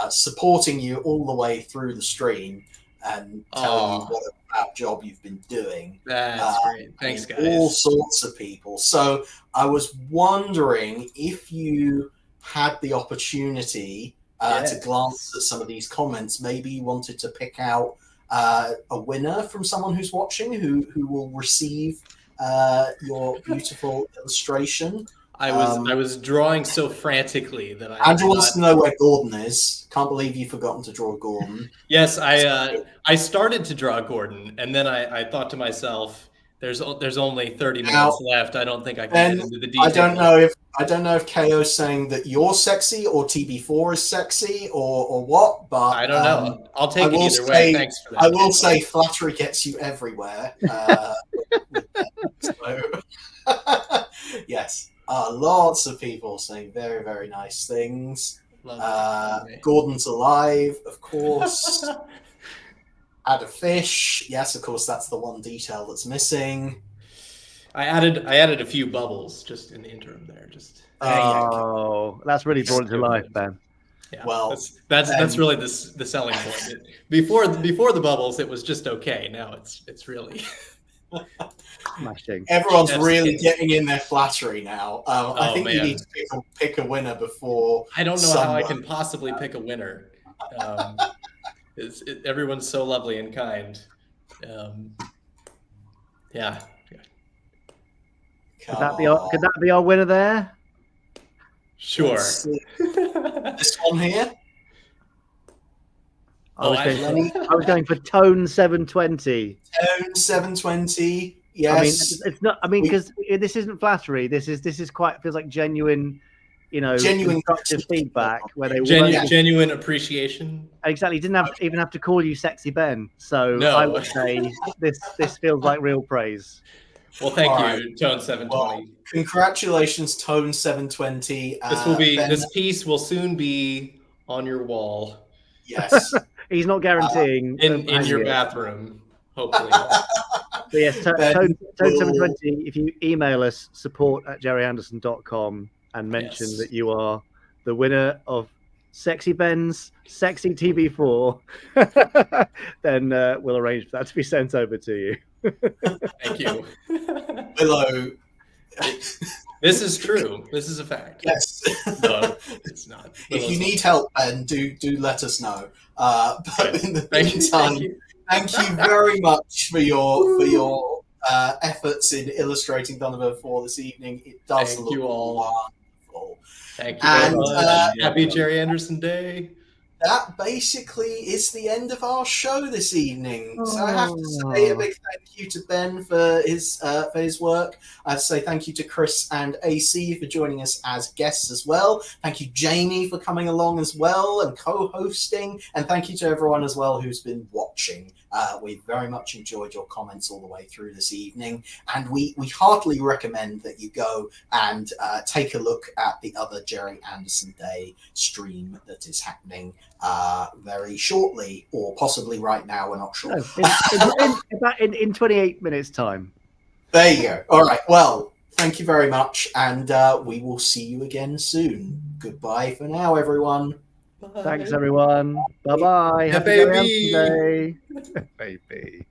supporting you all the way through the stream and telling you what a fab job you've been doing. That's great. Thanks, guys. All sorts of people. So I was wondering if you had the opportunity to glance at some of these comments. Maybe you wanted to pick out a winner from someone who's watching who will receive your beautiful illustration. I was drawing so frantically that Andrew wants to know where Gordon is. Can't believe you've forgotten to draw Gordon. Yes, I started to draw Gordon, and then I thought to myself, "There's only 30 minutes left. I don't think I can get into the details." I don't know if KO's saying that you're sexy or TB4 is sexy or what, but I don't know. I'll take it either way. Thanks for that. I will say flattery gets you everywhere. Yes. Lots of people saying very, very nice things. Gordon's alive, of course. Add a fish. Yes, of course, that's the one detail that's missing. I added a few bubbles just in the interim there. That's really brought it to life, Ben. Yeah, well, that's really the selling point. Before the bubbles, it was just okay. Now it's really smashing. Everyone's really getting in their flattery now. I think you need to pick a winner before. I don't know how I can possibly pick a winner. Everyone's so lovely and kind. Yeah. Could that be our winner there? Sure. This one here. I was going for Tone 720. Tone 720. Yes. I mean, it's not. I mean, because this isn't flattery. This is quite feels like genuine. Genuine constructive feedback where they genuine appreciation. Exactly. You didn't even have to call you Sexy Ben. So no. I would say this feels like real praise. Well, thank you, Tone 720. Well, congratulations, Tone 720. This piece will soon be on your wall. Yes. He's not guaranteeing in your bathroom, hopefully. But yes, Tone 720. If you email us support@gerryanderson.com and mention that you are the winner of Sexy Ben's Sexy TB4, then we'll arrange for that to be sent over to you. Thank you. Willow. This is true. This is a fact. Yes. No, it's not. If you need help, Ben, do let us know. But in the meantime, thank you very much for your efforts in illustrating Thunderbird 4 this evening. It does look wonderful. Thank you very much. Happy Gerry Anderson Day. That basically is the end of our show this evening. So I have to say a big thank you to Ben for his work. I have to say thank you to Chris and AC for joining us as guests as well. Thank you, Jamie, for coming along as well and co-hosting. And thank you to everyone as well who's been watching. We very much enjoyed your comments all the way through this evening. And we heartily recommend that you go and take a look at the other Gerry Anderson Day stream that is happening very shortly, or possibly right now. We're not sure. In 28 minutes' time. There you go. All right. Well, thank you very much, and we will see you again soon. Goodbye for now, everyone. Bye. Thanks, everyone. Bye-bye. Yeah, Happy Day. Baby.